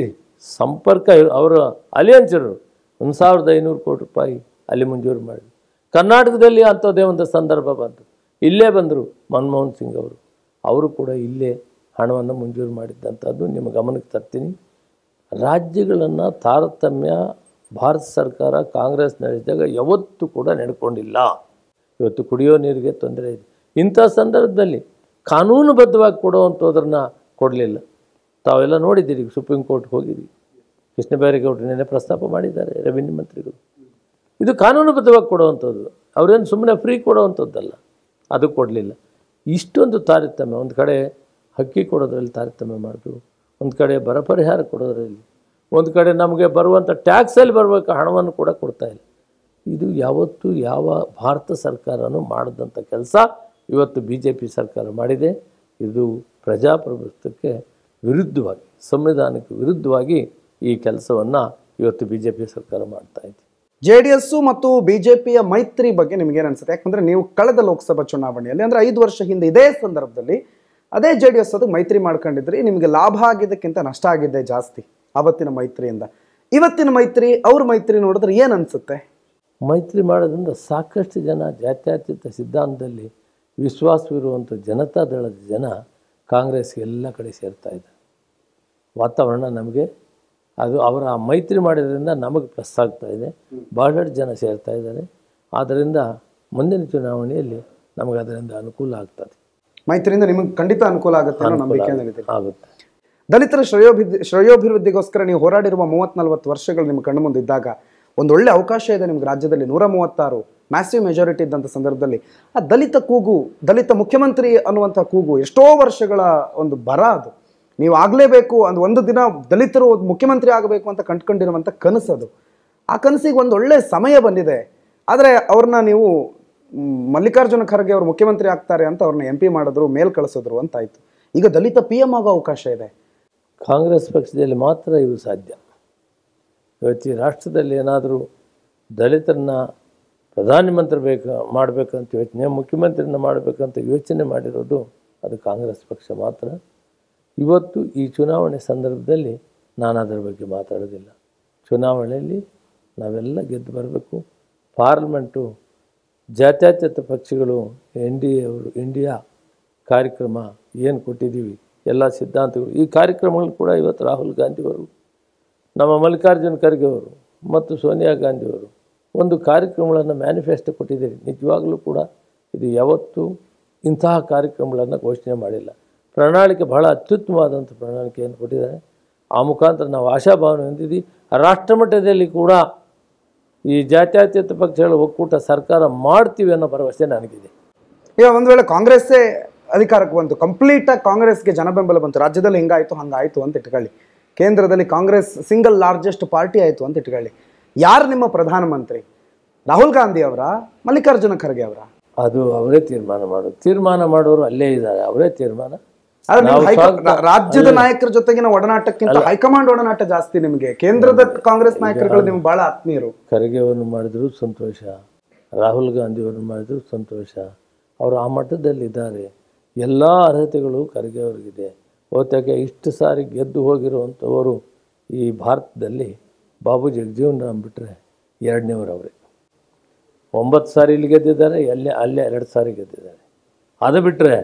ಸಂಪರ್ಕ ಅವರ ಅಲಿಯನ್ಸರು 1,500 ಕೋಟಿ ರೂಪಾಯಿ ಅಲ್ಲಿ ಮಂಜೂರು ಮಾಡಿದರು. ಕರ್ನಾಟಕದಲ್ಲಿ ಅಂಥದ್ದೇ ಒಂದು ಸಂದರ್ಭ ಬಂತು. ಇಲ್ಲೇ ಬಂದರು ಮನಮೋಹನ್ ಸಿಂಗ್ ಅವರು ಕೂಡ ಇಲ್ಲೇ ಹಣವನ್ನು ಮಂಜೂರು ಮಾಡಿದ್ದಂಥದ್ದು ನಿಮ್ಮ ಗಮನಕ್ಕೆ ತರ್ತೀನಿ. ರಾಜ್ಯಗಳನ್ನು ತಾರತಮ್ಯ ಭಾರತ ಸರ್ಕಾರ ಕಾಂಗ್ರೆಸ್ ನಡೆಸಿದಾಗ ಯಾವತ್ತೂ ಕೂಡ ನಡ್ಕೊಂಡಿಲ್ಲ. ಇವತ್ತು ಕುಡಿಯೋ ನೀರಿಗೆ ತೊಂದರೆ ಇದೆ. ಇಂಥ ಸಂದರ್ಭದಲ್ಲಿ ಕಾನೂನುಬದ್ಧವಾಗಿ ಕೊಡುವಂಥದ್ರನ್ನ ಕೊಡಲಿಲ್ಲ. ತಾವೆಲ್ಲ ನೋಡಿದ್ದೀರಿ, ಸುಪ್ರೀಂ ಕೋರ್ಟ್ಗೆ ಹೋಗಿದ್ದೀವಿ. ಕೃಷ್ಣ ಬೈರೇಗೌಡರು ನಿನ್ನೆ ಪ್ರಸ್ತಾಪ ಮಾಡಿದ್ದಾರೆ, ರೆವಿನ್ಯೂ ಮಂತ್ರಿಗಳು. ಇದು ಕಾನೂನುಬದ್ಧವಾಗಿ ಕೊಡುವಂಥದ್ದು, ಅವರೇನು ಸುಮ್ಮನೆ ಫ್ರೀ ಕೊಡುವಂಥದ್ದಲ್ಲ. ಅದು ಕೊಡಲಿಲ್ಲ. ಇಷ್ಟೊಂದು ತಾರತಮ್ಯ, ಒಂದು ಕಡೆ ಅಕ್ಕಿ ಕೊಡೋದ್ರಲ್ಲಿ ತಾರತಮ್ಯ ಮಾಡಿದ್ರು, ಒಂದು ಕಡೆ ಬರ ಪರಿಹಾರ ಕೊಡೋದ್ರಲ್ಲಿ, ಒಂದು ಕಡೆ ನಮಗೆ ಬರುವಂಥ ಟ್ಯಾಕ್ಸಲ್ಲಿ ಬರಬೇಕು ಹಣವನ್ನು ಕೂಡ ಕೊಡ್ತಾಯಿಲ್ಲ. ಇದು ಯಾವತ್ತೂ ಯಾವ ಭಾರತ ಸರ್ಕಾರನೂ ಮಾಡಿದಂಥ ಕೆಲಸ ಇವತ್ತು BJP ಸರ್ಕಾರ ಮಾಡಿದೆ. ಇದು ಪ್ರಜಾಪ್ರಭುತ್ವಕ್ಕೆ ವಿರುದ್ಧವಾಗಿ, ಸಂವಿಧಾನಕ್ಕೆ ವಿರುದ್ಧವಾಗಿ ಈ ಕೆಲಸವನ್ನು ಇವತ್ತು BJP ಸರ್ಕಾರ ಮಾಡ್ತಾಯಿದೆ. JDS ಮತ್ತು BJPಯ ಮೈತ್ರಿ ಬಗ್ಗೆ ನಿಮಗೇನು ಅನ್ಸುತ್ತೆ? ಯಾಕಂದರೆ ನೀವು ಕಳೆದ ಲೋಕಸಭಾ ಚುನಾವಣೆಯಲ್ಲಿ, ಅಂದರೆ 5 ವರ್ಷ ಹಿಂದೆ ಇದೇ ಸಂದರ್ಭದಲ್ಲಿ ಅದೇ JDS ಅದು ಮೈತ್ರಿ ಮಾಡ್ಕೊಂಡಿದ್ರಿ. ನಿಮಗೆ ಲಾಭ ಆಗಿದ್ದಕ್ಕಿಂತ ನಷ್ಟ ಆಗಿದ್ದೆ ಜಾಸ್ತಿ ಆವತ್ತಿನ ಮೈತ್ರಿಯಿಂದ. ಇವತ್ತಿನ ಮೈತ್ರಿ, ಅವ್ರ ಮೈತ್ರಿ ನೋಡಿದ್ರೆ ಏನು ಅನಿಸುತ್ತೆ? ಮೈತ್ರಿ ಮಾಡೋದ್ರಿಂದ ಸಾಕಷ್ಟು ಜನ ಜಾತ್ಯತೀತ ಸಿದ್ಧಾಂತದಲ್ಲಿ ವಿಶ್ವಾಸವಿರುವಂಥ ಜನತಾದಳದ ಜನ ಕಾಂಗ್ರೆಸ್ಗೆ ಎಲ್ಲ ಕಡೆ ಸೇರ್ತಾ ಇದ್ದಾರೆ. ವಾತಾವರಣ ನಮಗೆ ಅದು ಅವರ ಮೈತ್ರಿ ಮಾಡಿದ್ರಿಂದ ನಮಗೆ ಪ್ಲಸ್ ಆಗ್ತಾ ಇದೆ, ಬಹಳಷ್ಟು ಜನ ಸೇರ್ತಾ ಇದ್ದಾರೆ. ಆದ್ದರಿಂದ ಮುಂದಿನ ಚುನಾವಣೆಯಲ್ಲಿ ನಮಗೆ ಅದರಿಂದ ಅನುಕೂಲ ಆಗ್ತದೆ. ಮೈತ್ರಿಯಿಂದ ನಿಮಗೆ ಖಂಡಿತ ಅನುಕೂಲ ಆಗುತ್ತೆ ಅನ್ನೋ ನಂಬಿಕೆ ಆಗುತ್ತೆ. ದಲಿತರ ಶ್ರೇಯೋಭಿವೃದ್ಧಿಗೋಸ್ಕರ ನೀವು ಹೋರಾಡಿರುವ 30-40 ವರ್ಷಗಳು ನಿಮ್ಮ ಕಣ್ಣು ಮುಂದಿದ್ದಾಗ ಒಂದೊಳ್ಳೆ ಅವಕಾಶ ಇದೆ ನಿಮ್ಗೆ. ರಾಜ್ಯದಲ್ಲಿ 136 ಮ್ಯಾಸಿವ್ ಮೆಜಾರಿಟಿ ಇದ್ದಂಥ ಸಂದರ್ಭದಲ್ಲಿ ಆ ದಲಿತ ಕೂಗು, ದಲಿತ ಮುಖ್ಯಮಂತ್ರಿ ಅನ್ನುವಂಥ ಕೂಗು ಎಷ್ಟೋ ವರ್ಷಗಳ ಒಂದು ಬರ ಅದು. ನೀವು ಆಗಲೇಬೇಕು ಒಂದು ದಿನ ದಲಿತರು ಮುಖ್ಯಮಂತ್ರಿ ಆಗಬೇಕು ಅಂತ ಕಂಡುಕೊಂಡಿರುವಂಥ ಕನಸದು. ಆ ಕನಸಿಗೆ ಒಂದೊಳ್ಳೆ ಸಮಯ ಬಂದಿದೆ. ಆದರೆ ಅವ್ರನ್ನ ನೀವು ಮಲ್ಲಿಕಾರ್ಜುನ ಖರ್ಗೆ ಅವರು ಮುಖ್ಯಮಂತ್ರಿ ಆಗ್ತಾರೆ ಅಂತ ಅವ್ರನ್ನ MP ಮಾಡಿದ್ರು, ಮೇಲ್ ಕಳಿಸಿದ್ರು ಅಂತಾಯ್ತು. ಈಗ ದಲಿತ PM ಆಗೋ ಅವಕಾಶ ಇದೆ. ಕಾಂಗ್ರೆಸ್ ಪಕ್ಷದಲ್ಲಿ ಮಾತ್ರ ಇದು ಸಾಧ್ಯ. ಇವತ್ತು ಈ ರಾಷ್ಟ್ರದಲ್ಲಿ ಏನಾದರೂ ದಲಿತರನ್ನ ಪ್ರಧಾನಮಂತ್ರಿ ಮಾಡಬೇಕಂತ ಯೋಚನೆ, ಮುಖ್ಯಮಂತ್ರಿನ ಮಾಡಬೇಕಂತ ಯೋಚನೆ ಮಾಡಿರೋದು ಅದು ಕಾಂಗ್ರೆಸ್ ಪಕ್ಷ ಮಾತ್ರ. ಇವತ್ತು ಈ ಚುನಾವಣೆ ಸಂದರ್ಭದಲ್ಲಿ ನಾನು ಅದರ ಬಗ್ಗೆ ಮಾತಾಡೋದಿಲ್ಲ. ಚುನಾವಣೆಯಲ್ಲಿ ನಾವೆಲ್ಲ ಗೆದ್ದು ಬರಬೇಕು. ಪಾರ್ಲಿಮೆಂಟು ಜಾತ್ಯತೀತ ಪಕ್ಷಗಳು ಇಂಡಿಯಾ ಕಾರ್ಯಕ್ರಮ ಏನು ಕೊಟ್ಟಿದ್ದೀವಿ, ಎಲ್ಲ ಸಿದ್ಧಾಂತಗಳು, ಈ ಕಾರ್ಯಕ್ರಮಗಳು ಕೂಡ ಇವತ್ತು ರಾಹುಲ್ ಗಾಂಧಿಯವರು, ನಮ್ಮ ಮಲ್ಲಿಕಾರ್ಜುನ ಖರ್ಗೆ ಅವರು ಮತ್ತು ಸೋನಿಯಾ ಗಾಂಧಿಯವರು ಒಂದು ಕಾರ್ಯಕ್ರಮಗಳನ್ನು ಮ್ಯಾನಿಫೆಸ್ಟೋ ಕೊಟ್ಟಿದ್ದೀರಿ. ನಿಜವಾಗಲೂ ಕೂಡ ಇದು ಯಾವತ್ತೂ ಇಂತಹ ಕಾರ್ಯಕ್ರಮಗಳನ್ನು ಘೋಷಣೆ ಮಾಡಿಲ್ಲ. ಪ್ರಣಾಳಿಕೆ ಬಹಳ ಅತ್ಯುತ್ತಮವಾದಂಥ ಪ್ರಣಾಳಿಕೆಯನ್ನು ಕೊಟ್ಟಿದ್ದಾರೆ. ಆ ಮುಖಾಂತರ ನಾವು ಆಶಾಭಾವನೆ ಹೊಂದಿದ್ದೀವಿ. ರಾಷ್ಟ್ರಮಟ್ಟದಲ್ಲಿ ಕೂಡ ಈ ಜಾತ್ಯತೀತ ಪಕ್ಷಗಳ ಒಕ್ಕೂಟ ಸರ್ಕಾರ ಮಾಡ್ತೀವಿ ಅನ್ನೋ ಭರವಸೆ ನನಗಿದೆ. ಈಗ ಒಂದು ವೇಳೆ ಕಾಂಗ್ರೆಸ್ಸೇ ಅಧಿಕಾರಕ್ಕೆ ಬಂತು, ಕಂಪ್ಲೀಟಾಗಿ ಕಾಂಗ್ರೆಸ್ಗೆ ಜನಬೆಂಬಲ ಬಂತು, ರಾಜ್ಯದಲ್ಲಿ ಹಿಂಗಾಯಿತು ಹಂಗಾಯಿತು ಅಂತ ಇಟ್ಕೊಳ್ಳಿ, ಕೇಂದ್ರದಲ್ಲಿ ಕಾಂಗ್ರೆಸ್ ಸಿಂಗಲ್ ಲಾರ್ಜೆಸ್ಟ್ ಪಾರ್ಟಿ ಆಯಿತು ಅಂತ ಇಟ್ಕೊಳ್ಳಿ, ಯಾರು ನಿಮ್ಮ ಪ್ರಧಾನಮಂತ್ರಿ? ರಾಹುಲ್ ಗಾಂಧಿ ಅವರ, ಮಲ್ಲಿಕಾರ್ಜುನ ಖರ್ಗೆ ಅವರ? ಅದು ಅವರೇ ತೀರ್ಮಾನ ಮಾಡೋರು ಅಲ್ಲೇ ಇದ್ದಾರೆ, ಅವರೇ ತೀರ್ಮಾನ. ರಾಜ್ಯದ ನಾಯಕರ ಜೊತೆಗಿನ ಒಡನಾಟಕ್ಕಿಂತ ಹೈಕಮಾಂಡ್ ಒಡನಾಟ ಜಾಸ್ತಿ ನಿಮಗೆ. ಕೇಂದ್ರದ ಕಾಂಗ್ರೆಸ್ ನಾಯಕರುಗಳು ನಿಮ್ಗೆ ಬಹಳ ಆತ್ಮೀಯರು. ಖರ್ಗೆ ಅವರನ್ನು ಮಾಡಿದ್ರು ಸಂತೋಷ, ರಾಹುಲ್ ಗಾಂಧಿ ಅವರನ್ನು ಮಾಡಿದ್ರು ಸಂತೋಷ. ಅವರು ಆ ಮಟ್ಟದಲ್ಲಿದ್ದಾರೆ. ಎಲ್ಲ ಅರ್ಹತೆಗಳು ಖರ್ಗೆ ಅವರಿಗಿದೆ. ಓದ್ಯಾಕೆ ಇಷ್ಟು ಸಾರಿ ಗೆದ್ದು ಹೋಗಿರುವಂಥವರು ಈ ಭಾರತದಲ್ಲಿ ಬಾಬು ಜಗಜೀವನ್ ರಾಮ್ ಬಿಟ್ಟರೆ ಎರಡನೇವರು ಅವರೇ. 9 ಸಾರಿ ಇಲ್ಲಿ ಗೆದ್ದಿದ್ದಾರೆ, ಅಲ್ಲೇ 2 ಸಾರಿ ಗೆದ್ದಿದ್ದಾರೆ. ಅದು ಬಿಟ್ಟರೆ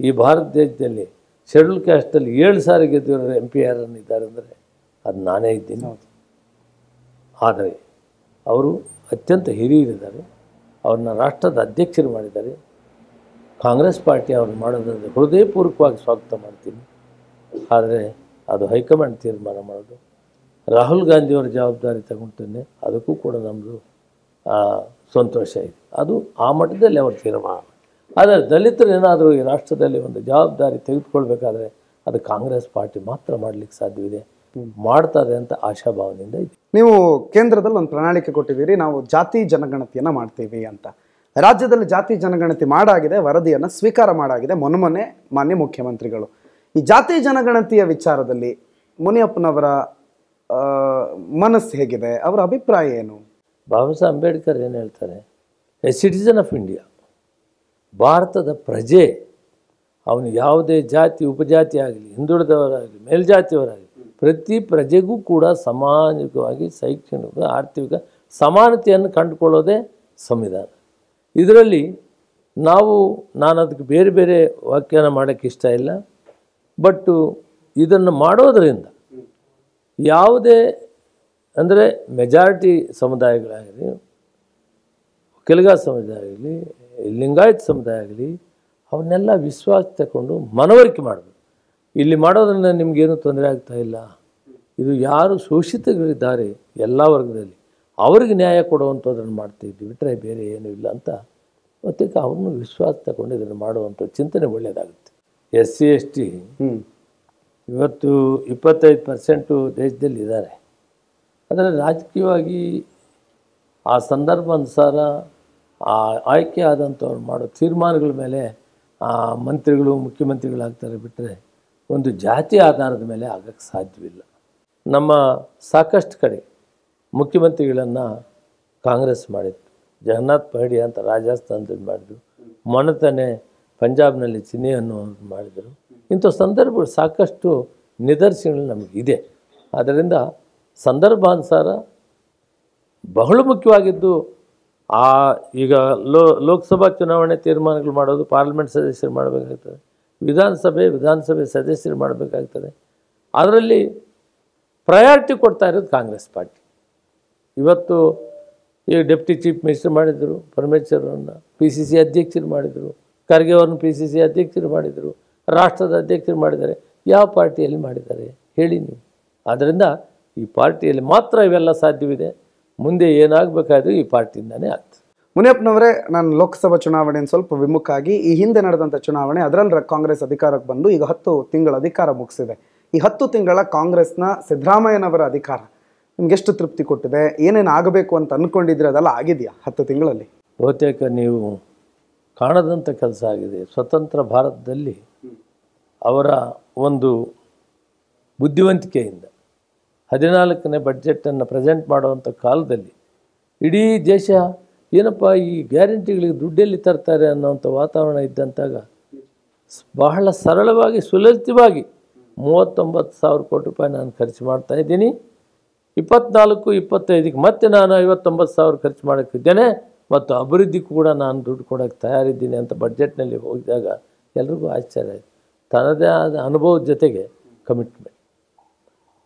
ಈ ಭಾರತ ದೇಶದಲ್ಲಿ ಶೆಡ್ಯೂಲ್ ಕ್ಯಾಸ್ಟಲ್ಲಿ 7 ಸಾರಿ ಗೆದ್ದಿರೋ MP ಯಾರನ್ನು ಇದ್ದಾರೆ ಅಂದರೆ ಅದು ನಾನೇ ಇದ್ದೀನಿ. ಆದರೆ ಅವರು ಅತ್ಯಂತ ಹಿರಿಯರಿದ್ದಾರೆ. ಅವ್ರನ್ನ ರಾಷ್ಟ್ರದ ಅಧ್ಯಕ್ಷರು ಮಾಡಿದ್ದಾರೆ. ಕಾಂಗ್ರೆಸ್ ಪಾರ್ಟಿ ಅವ್ರನ್ನ ಮಾಡೋದಾದರೆ ಹೃದಯಪೂರ್ವಕವಾಗಿ ಸ್ವಾಗತ ಮಾಡ್ತೀನಿ. ಆದರೆ ಅದು ಹೈಕಮಾಂಡ್ ತೀರ್ಮಾನ ಮಾಡೋದು. ರಾಹುಲ್ ಗಾಂಧಿಯವರ ಜವಾಬ್ದಾರಿ ತಗೊಂತೇನೆ, ಅದಕ್ಕೂ ಕೂಡ ನಮ್ಮದು ಸಂತೋಷ ಇದೆ. ಅದು ಆ ಮಟ್ಟದಲ್ಲಿ ಅವ್ರ ತೀರ್ಮಾನ. ಆದರೆ ದಲಿತರು ಏನಾದರೂ ಈ ರಾಷ್ಟ್ರದಲ್ಲಿ ಒಂದು ಜವಾಬ್ದಾರಿ ತೆಗೆದುಕೊಳ್ಬೇಕಾದ್ರೆ ಅದು ಕಾಂಗ್ರೆಸ್ ಪಾರ್ಟಿ ಮಾತ್ರ ಮಾಡಲಿಕ್ಕೆ ಸಾಧ್ಯವಿದೆ, ಮಾಡ್ತದೆ ಅಂತ ಆಶಾಭಾವನೆಯಿಂದ ಇದೆ. ನೀವು ಕೇಂದ್ರದಲ್ಲಿ ಒಂದು ಪ್ರಣಾಳಿಕೆ ಕೊಟ್ಟಿದ್ದೀರಿ, ನಾವು ಜಾತಿ ಜನಗಣತಿಯನ್ನು ಮಾಡ್ತೀವಿ ಅಂತ. ರಾಜ್ಯದಲ್ಲಿ ಜಾತಿ ಜನಗಣತಿ ಮಾಡಾಗಿದೆ, ವರದಿಯನ್ನು ಸ್ವೀಕಾರ ಮಾಡಾಗಿದೆ ಮೊನ್ನೆ ಮಾನ್ಯ ಮುಖ್ಯಮಂತ್ರಿಗಳು. ಈ ಜಾತಿ ಜನಗಣತಿಯ ವಿಚಾರದಲ್ಲಿ ಮುನಿಯಪ್ಪನವರ ಮನಸ್ಸು ಹೇಗಿದೆ, ಅವರ ಅಭಿಪ್ರಾಯ ಏನು? ಬಾಬಾ ಸಾಹೇಬ್ ಅಂಬೇಡ್ಕರ್ ಏನು ಹೇಳ್ತಾರೆ? ಎ ಸಿಟಿಸನ್ ಆಫ್ ಇಂಡಿಯಾ, ಭಾರತದ ಪ್ರಜೆ, ಅವನು ಯಾವುದೇ ಜಾತಿ ಉಪಜಾತಿ ಆಗಲಿ, ಹಿಂದುಳಿದವರಾಗಲಿ, ಮೇಲ್ಜಾತಿಯವರಾಗಲಿ, ಪ್ರತಿ ಪ್ರಜೆಗೂ ಕೂಡ ಸಾಮಾಜಿಕವಾಗಿ, ಶೈಕ್ಷಣಿಕ, ಆರ್ಥಿಕ ಸಮಾನತೆಯನ್ನು ಕಂಡುಕೊಳ್ಳೋದೇ ಸಂವಿಧಾನ. ಇದರಲ್ಲಿ ನಾನು ಅದಕ್ಕೆ ಬೇರೆ ಬೇರೆ ವ್ಯಾಖ್ಯಾನ ಮಾಡೋಕ್ಕೆ ಇಷ್ಟ ಇಲ್ಲ. ಬಟ್ಟು ಇದನ್ನು ಮಾಡೋದರಿಂದ ಯಾವುದೇ ಅಂದರೆ ಮೆಜಾರಿಟಿ ಸಮುದಾಯಗಳಾಗಲಿ, ಒಕ್ಕಲಿಗ ಸಮುದಾಯ ಆಗಲಿ, ಲಿಂಗಾಯತ್ ಸಮುದಾಯ ಆಗಲಿ, ಅವನ್ನೆಲ್ಲ ವಿಶ್ವಾಸ ತಗೊಂಡು ಮನವರಿಕೆ ಮಾಡಬೇಕು. ಇಲ್ಲಿ ಮಾಡೋದ್ರಿಂದ ನಿಮಗೇನು ತೊಂದರೆ ಆಗ್ತಾ ಇಲ್ಲ, ಇದು ಯಾರು ಶೋಷಿತಗಳಿದ್ದಾರೆ ಎಲ್ಲ ವರ್ಗದಲ್ಲಿ ಅವ್ರಿಗೆ ನ್ಯಾಯ ಕೊಡುವಂಥದ್ದನ್ನು ಮಾಡ್ತಾಯಿದ್ವಿ ಬಿಟ್ಟರೆ ಬೇರೆ ಏನೂ ಇಲ್ಲ ಅಂತ ಒತ್ತಿಗೆ ಅವ್ರನ್ನೂ ವಿಶ್ವಾಸ ತಗೊಂಡು ಇದನ್ನು ಮಾಡುವಂಥ ಚಿಂತನೆ ಒಳ್ಳೆಯದಾಗುತ್ತೆ. SC ST ಇವತ್ತು 25% ದೇಶದಲ್ಲಿ ಇದ್ದಾರೆ. ಆದರೆ ರಾಜಕೀಯವಾಗಿ ಆ ಸಂದರ್ಭ ಅನುಸಾರ ಆ ಆಯ್ಕೆ ಆದಂಥವ್ರು ಮಾಡೋ ತೀರ್ಮಾನಗಳ ಮೇಲೆ ಮಂತ್ರಿಗಳು ಮುಖ್ಯಮಂತ್ರಿಗಳಾಗ್ತಾರೆ ಬಿಟ್ಟರೆ ಒಂದು ಜಾತಿ ಆಧಾರದ ಮೇಲೆ ಆಗೋಕ್ಕೆ ಸಾಧ್ಯವಿಲ್ಲ. ನಮ್ಮ ಸಾಕಷ್ಟು ಕಡೆ ಮುಖ್ಯಮಂತ್ರಿಗಳನ್ನು ಕಾಂಗ್ರೆಸ್ ಮಾಡಿತ್ತು. ಜಗನ್ನಾಥ್ ಪಹಡಿ ಅಂತ ರಾಜಸ್ಥಾನದಲ್ಲಿ ಮಾಡಿದರು, ಮೊನ್ನೆ ಪಂಜಾಬ್ನಲ್ಲಿ ಚಿನ್ನೆಯನ್ನು ಮಾಡಿದರು. ಇಂಥ ಸಂದರ್ಭಗಳು ಸಾಕಷ್ಟು ನಿದರ್ಶನಗಳು ನಮಗಿದೆ. ಆದ್ದರಿಂದ ಸಂದರ್ಭಾನುಸಾರ ಬಹಳ ಮುಖ್ಯವಾಗಿದ್ದು ಈಗ ಲೋಕಸಭಾ ಚುನಾವಣೆ ತೀರ್ಮಾನಗಳು ಮಾಡೋದು ಪಾರ್ಲಿಮೆಂಟ್ ಸದಸ್ಯರು ಮಾಡಬೇಕಾಗ್ತದೆ, ವಿಧಾನಸಭೆ ಸದಸ್ಯರು ಮಾಡಬೇಕಾಗ್ತದೆ. ಅದರಲ್ಲಿ ಪ್ರಯಾರಿಟಿ ಕೊಡ್ತಾ ಇರೋದು ಕಾಂಗ್ರೆಸ್ ಪಾರ್ಟಿ. ಇವತ್ತು ಈಗ ಡೆಪ್ಟಿ ಚೀಫ್ ಮಿನಿಸ್ಟರ್ ಮಾಡಿದರು, ಪರಮೇಶ್ವರನ್ನು PCC ಅಧ್ಯಕ್ಷರು ಮಾಡಿದರು, ಖರ್ಗೆ ಅವ್ರನ್ನ PCC ಅಧ್ಯಕ್ಷರು ಮಾಡಿದರು, ರಾಷ್ಟ್ರದ ಅಧ್ಯಕ್ಷರು ಮಾಡಿದ್ದಾರೆ. ಯಾವ ಪಾರ್ಟಿಯಲ್ಲಿ ಮಾಡಿದ್ದಾರೆ ಹೇಳಿ ನೀವು? ಆದ್ದರಿಂದ ಈ ಪಾರ್ಟಿಯಲ್ಲಿ ಮಾತ್ರ ಇವೆಲ್ಲ ಸಾಧ್ಯವಿದೆ. ಮುಂದೆ ಏನಾಗಬೇಕಾದ್ರೂ ಈ ಪಾರ್ಟಿಯಿಂದನೇ ಆಗ್ತದೆ. ಮುನಿಯಪ್ಪನವರೇ, ನಾನು ಲೋಕಸಭಾ ಚುನಾವಣೆಯನ್ನು ಸ್ವಲ್ಪ ವಿಮುಖ ಆಗಿ ಈ ಹಿಂದೆ ನಡೆದಂಥ ಚುನಾವಣೆ ಅದರಲ್ಲಿ ಕಾಂಗ್ರೆಸ್ ಅಧಿಕಾರಕ್ಕೆ ಬಂದು ಈಗ 10 ತಿಂಗಳ ಅಧಿಕಾರ ಮುಗಿಸಿದೆ. ಈ 10 ತಿಂಗಳ ಕಾಂಗ್ರೆಸ್ನ ಸಿದ್ದರಾಮಯ್ಯನವರ ಅಧಿಕಾರ ನಿಮ್ಗೆ ಎಷ್ಟು ತೃಪ್ತಿ ಕೊಟ್ಟಿದೆ? ಏನೇನು ಆಗಬೇಕು ಅಂತ ಅಂದ್ಕೊಂಡಿದ್ರೆ ಅದೆಲ್ಲ ಆಗಿದೆಯಾ 10 ತಿಂಗಳಲ್ಲಿ? ಬಹುತೇಕ ನೀವು ಕಾಣದಂಥ ಕೆಲಸ ಆಗಿದೆ. ಸ್ವತಂತ್ರ ಭಾರತದಲ್ಲಿ ಅವರ ಒಂದು ಬುದ್ಧಿವಂತಿಕೆಯಿಂದ 14ನೇ ಬಡ್ಜೆಟನ್ನು ಪ್ರೆಸೆಂಟ್ ಮಾಡುವಂಥ ಕಾಲದಲ್ಲಿ ಇಡೀ ದೇಶ ಏನಪ್ಪ ಈ ಗ್ಯಾರಂಟಿಗಳಿಗೆ ದುಡ್ಡೆಲ್ಲಿ ತರ್ತಾರೆ ಅನ್ನೋವಂಥ ವಾತಾವರಣ ಇದ್ದಂತಾಗ ಬಹಳ ಸರಳವಾಗಿ ಸುಲಲಿತವಾಗಿ 39,000 ಕೋಟಿ ರೂಪಾಯಿ ನಾನು ಖರ್ಚು ಮಾಡ್ತಾಯಿದ್ದೀನಿ. 24-25ಕ್ಕೆ ಮತ್ತೆ ನಾನು 59,000 ಖರ್ಚು ಮಾಡೋಕ್ಕಿದ್ದೇನೆ ಮತ್ತು ಅಭಿವೃದ್ಧಿಗೂ ಕೂಡ ನಾನು ದುಡ್ಡು ಕೊಡೋಕ್ಕೆ ತಯಾರಿದ್ದೀನಿ ಅಂತ ಬಡ್ಜೆಟ್ನಲ್ಲಿ ಹೋಗಿದಾಗ ಎಲ್ರಿಗೂ ಆಶ್ಚರ್ಯ ಆಯಿತು. ತನ್ನದೇ ಆದ ಅನುಭವದ ಜೊತೆಗೆ ಕಮಿಟ್ಮೆಂಟ್,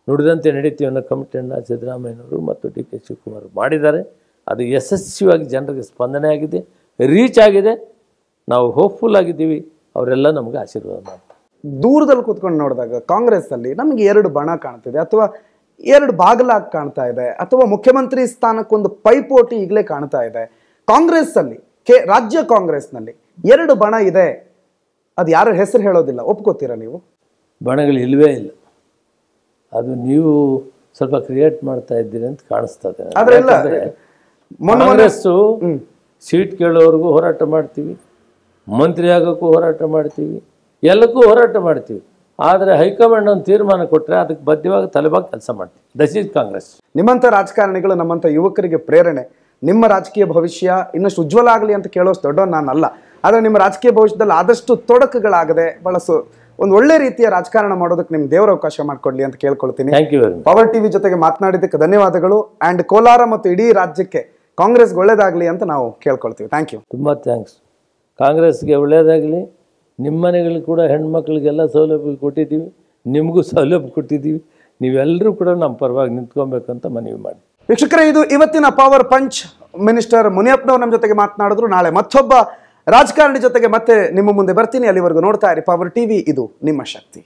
ನುಡಿದಂತೆ ನಡೀತೀವಿ ಅನ್ನೋ ಕಮಿಟ್ಮೆಂಟ್ನ ಸಿದ್ದರಾಮಯ್ಯನವರು ಮತ್ತು DK ಶಿವಕುಮಾರ್ ಮಾಡಿದ್ದಾರೆ. ಅದು ಯಶಸ್ವಿಯಾಗಿ ಜನರಿಗೆ ಸ್ಪಂದನೆ ಆಗಿದೆ, ರೀಚ್ ಆಗಿದೆ. ನಾವು ಹೋಪ್ಫುಲ್ ಆಗಿದ್ದೀವಿ. ಅವರೆಲ್ಲ ನಮಗೆ ಆಶೀರ್ವಾದ ಮಾಡ್ತಾರೆ. ದೂರದಲ್ಲಿ ಕೂತ್ಕೊಂಡು ನೋಡಿದಾಗ ಕಾಂಗ್ರೆಸ್ಸಲ್ಲಿ ನಮಗೆ 2 ಬಣ ಕಾಣ್ತಿದೆ, ಅಥವಾ 2 ಬಾಗಲಾಗಿ ಕಾಣ್ತಾ ಇದೆ, ಅಥವಾ ಮುಖ್ಯಮಂತ್ರಿ ಸ್ಥಾನಕ್ಕೊಂದು ಪೈಪೋಟಿ ಈಗಲೇ ಕಾಣ್ತಾ ಇದೆ. ಕಾಂಗ್ರೆಸ್ಸಲ್ಲಿ ರಾಜ್ಯ ಕಾಂಗ್ರೆಸ್ನಲ್ಲಿ 2 ಬಣ ಇದೆ. ಅದು ಯಾರ ಹೆಸರು ಹೇಳೋದಿಲ್ಲ, ಒಪ್ಕೋತೀರಾ ನೀವು? ಬಣಗಳು ಇಲ್ಲವೇ ಇಲ್ಲ. ಅದು ನೀವು ಸ್ವಲ್ಪ ಕ್ರಿಯೇಟ್ ಮಾಡ್ತಾ ಇದ್ದೀರಿ ಅಂತ ಕಾಣಿಸ್ತದೆ. ಕಾಂಗ್ರೆಸ್ಸು ಸೀಟ್ ಕೇಳೋವರೆಗೂ ಹೋರಾಟ ಮಾಡ್ತೀವಿ, ಮಂತ್ರಿ ಆಗೋಕ್ಕೂ ಹೋರಾಟ ಮಾಡ್ತೀವಿ, ಎಲ್ಲಕ್ಕೂ ಹೋರಾಟ ಮಾಡ್ತೀವಿ. ಆದರೆ ಹೈಕಮಾಂಡ್ ಒಂದು ತೀರ್ಮಾನ ಕೊಟ್ಟರೆ ಅದಕ್ಕೆ ಬದ್ಧವಾಗಿ ತಲೆಬಾಗಿ ಕೆಲಸ ಮಾಡ್ತೀವಿ. That is Congress. ನಿಮ್ಮಂಥ ರಾಜಕಾರಣಿಗಳು ನಮ್ಮಂಥ ಯುವಕರಿಗೆ ಪ್ರೇರಣೆ. ನಿಮ್ಮ ರಾಜಕೀಯ ಭವಿಷ್ಯ ಇನ್ನಷ್ಟು ಉಜ್ವಲ ಆಗಲಿ ಅಂತ ಕೇಳೋಷ್ಟು ದೊಡ್ಡವನು ನಾನಲ್ಲ. ಆದರೆ ನಿಮ್ಮ ರಾಜಕೀಯ ಭವಿಷ್ಯದಲ್ಲಿ ಆದಷ್ಟು ತೊಡಕುಗಳಾಗದೆ ಒಂದು ಒಳ್ಳೆ ರೀತಿಯ ರಾಜಕಾರಣ ಮಾಡೋದಕ್ಕೆ ನಿಮ್ಗೆ ದೇವರ ಅವಕಾಶ ಮಾಡಿಕೊಡ್ಲಿ ಅಂತ ಕೇಳ್ಕೊಳ್ತೀನಿ. Thank you very much. Power TV ಜೊತೆಗೆ ಮಾತನಾಡಿದ್ದಕ್ಕೆ ಧನ್ಯವಾದಗಳು. ಆ್ಯಂಡ್ ಕೋಲಾರ ಮತ್ತು ಇಡೀ ರಾಜ್ಯಕ್ಕೆ ಕಾಂಗ್ರೆಸ್ಗೆ ಒಳ್ಳೇದಾಗಲಿ ಅಂತ ನಾವು ಕೇಳ್ಕೊಳ್ತೀವಿ. Thank you. ತುಂಬ ಥ್ಯಾಂಕ್ಸ್. ಕಾಂಗ್ರೆಸ್ಗೆ ಒಳ್ಳೆಯದಾಗಲಿ. ನಿಮ್ಮ ಮನೆಗಳಿಗೆ ಕೂಡ ಹೆಣ್ಮಕ್ಳಿಗೆಲ್ಲ ಸೌಲಭ್ಯ ಕೊಟ್ಟಿದ್ದೀವಿ, ನಿಮಗೂ ಸೌಲಭ್ಯ ಕೊಟ್ಟಿದ್ದೀವಿ. ನೀವೆಲ್ಲರೂ ಕೂಡ ನಮ್ಮ ಪರವಾಗಿ ನಿಂತ್ಕೊಬೇಕಂತ ಮನವಿ ಮಾಡಿ. ವೀಕ್ಷಕರೇ, ಇದು ಇವತ್ತಿನ ಪವರ್ ಪಂಚ್. ಮಿನಿಸ್ಟರ್ ಮುನಿಯಪ್ಪನವರು ನಮ್ಮ ಜೊತೆಗೆ ಮಾತನಾಡಿದ್ರು. ನಾಳೆ ಮತ್ತೊಬ್ಬ ರಾಜಕಾರಣಿ ಜೊತೆಗೆ ಮತ್ತೆ ನಿಮ್ಮ ಮುಂದೆ ಬರ್ತೀನಿ. ಅಲ್ಲಿವರೆಗೂ ನೋಡ್ತಾ ಇರಿ ಪವರ್ ಟಿವಿ. ಇದು ನಿಮ್ಮ ಶಕ್ತಿ.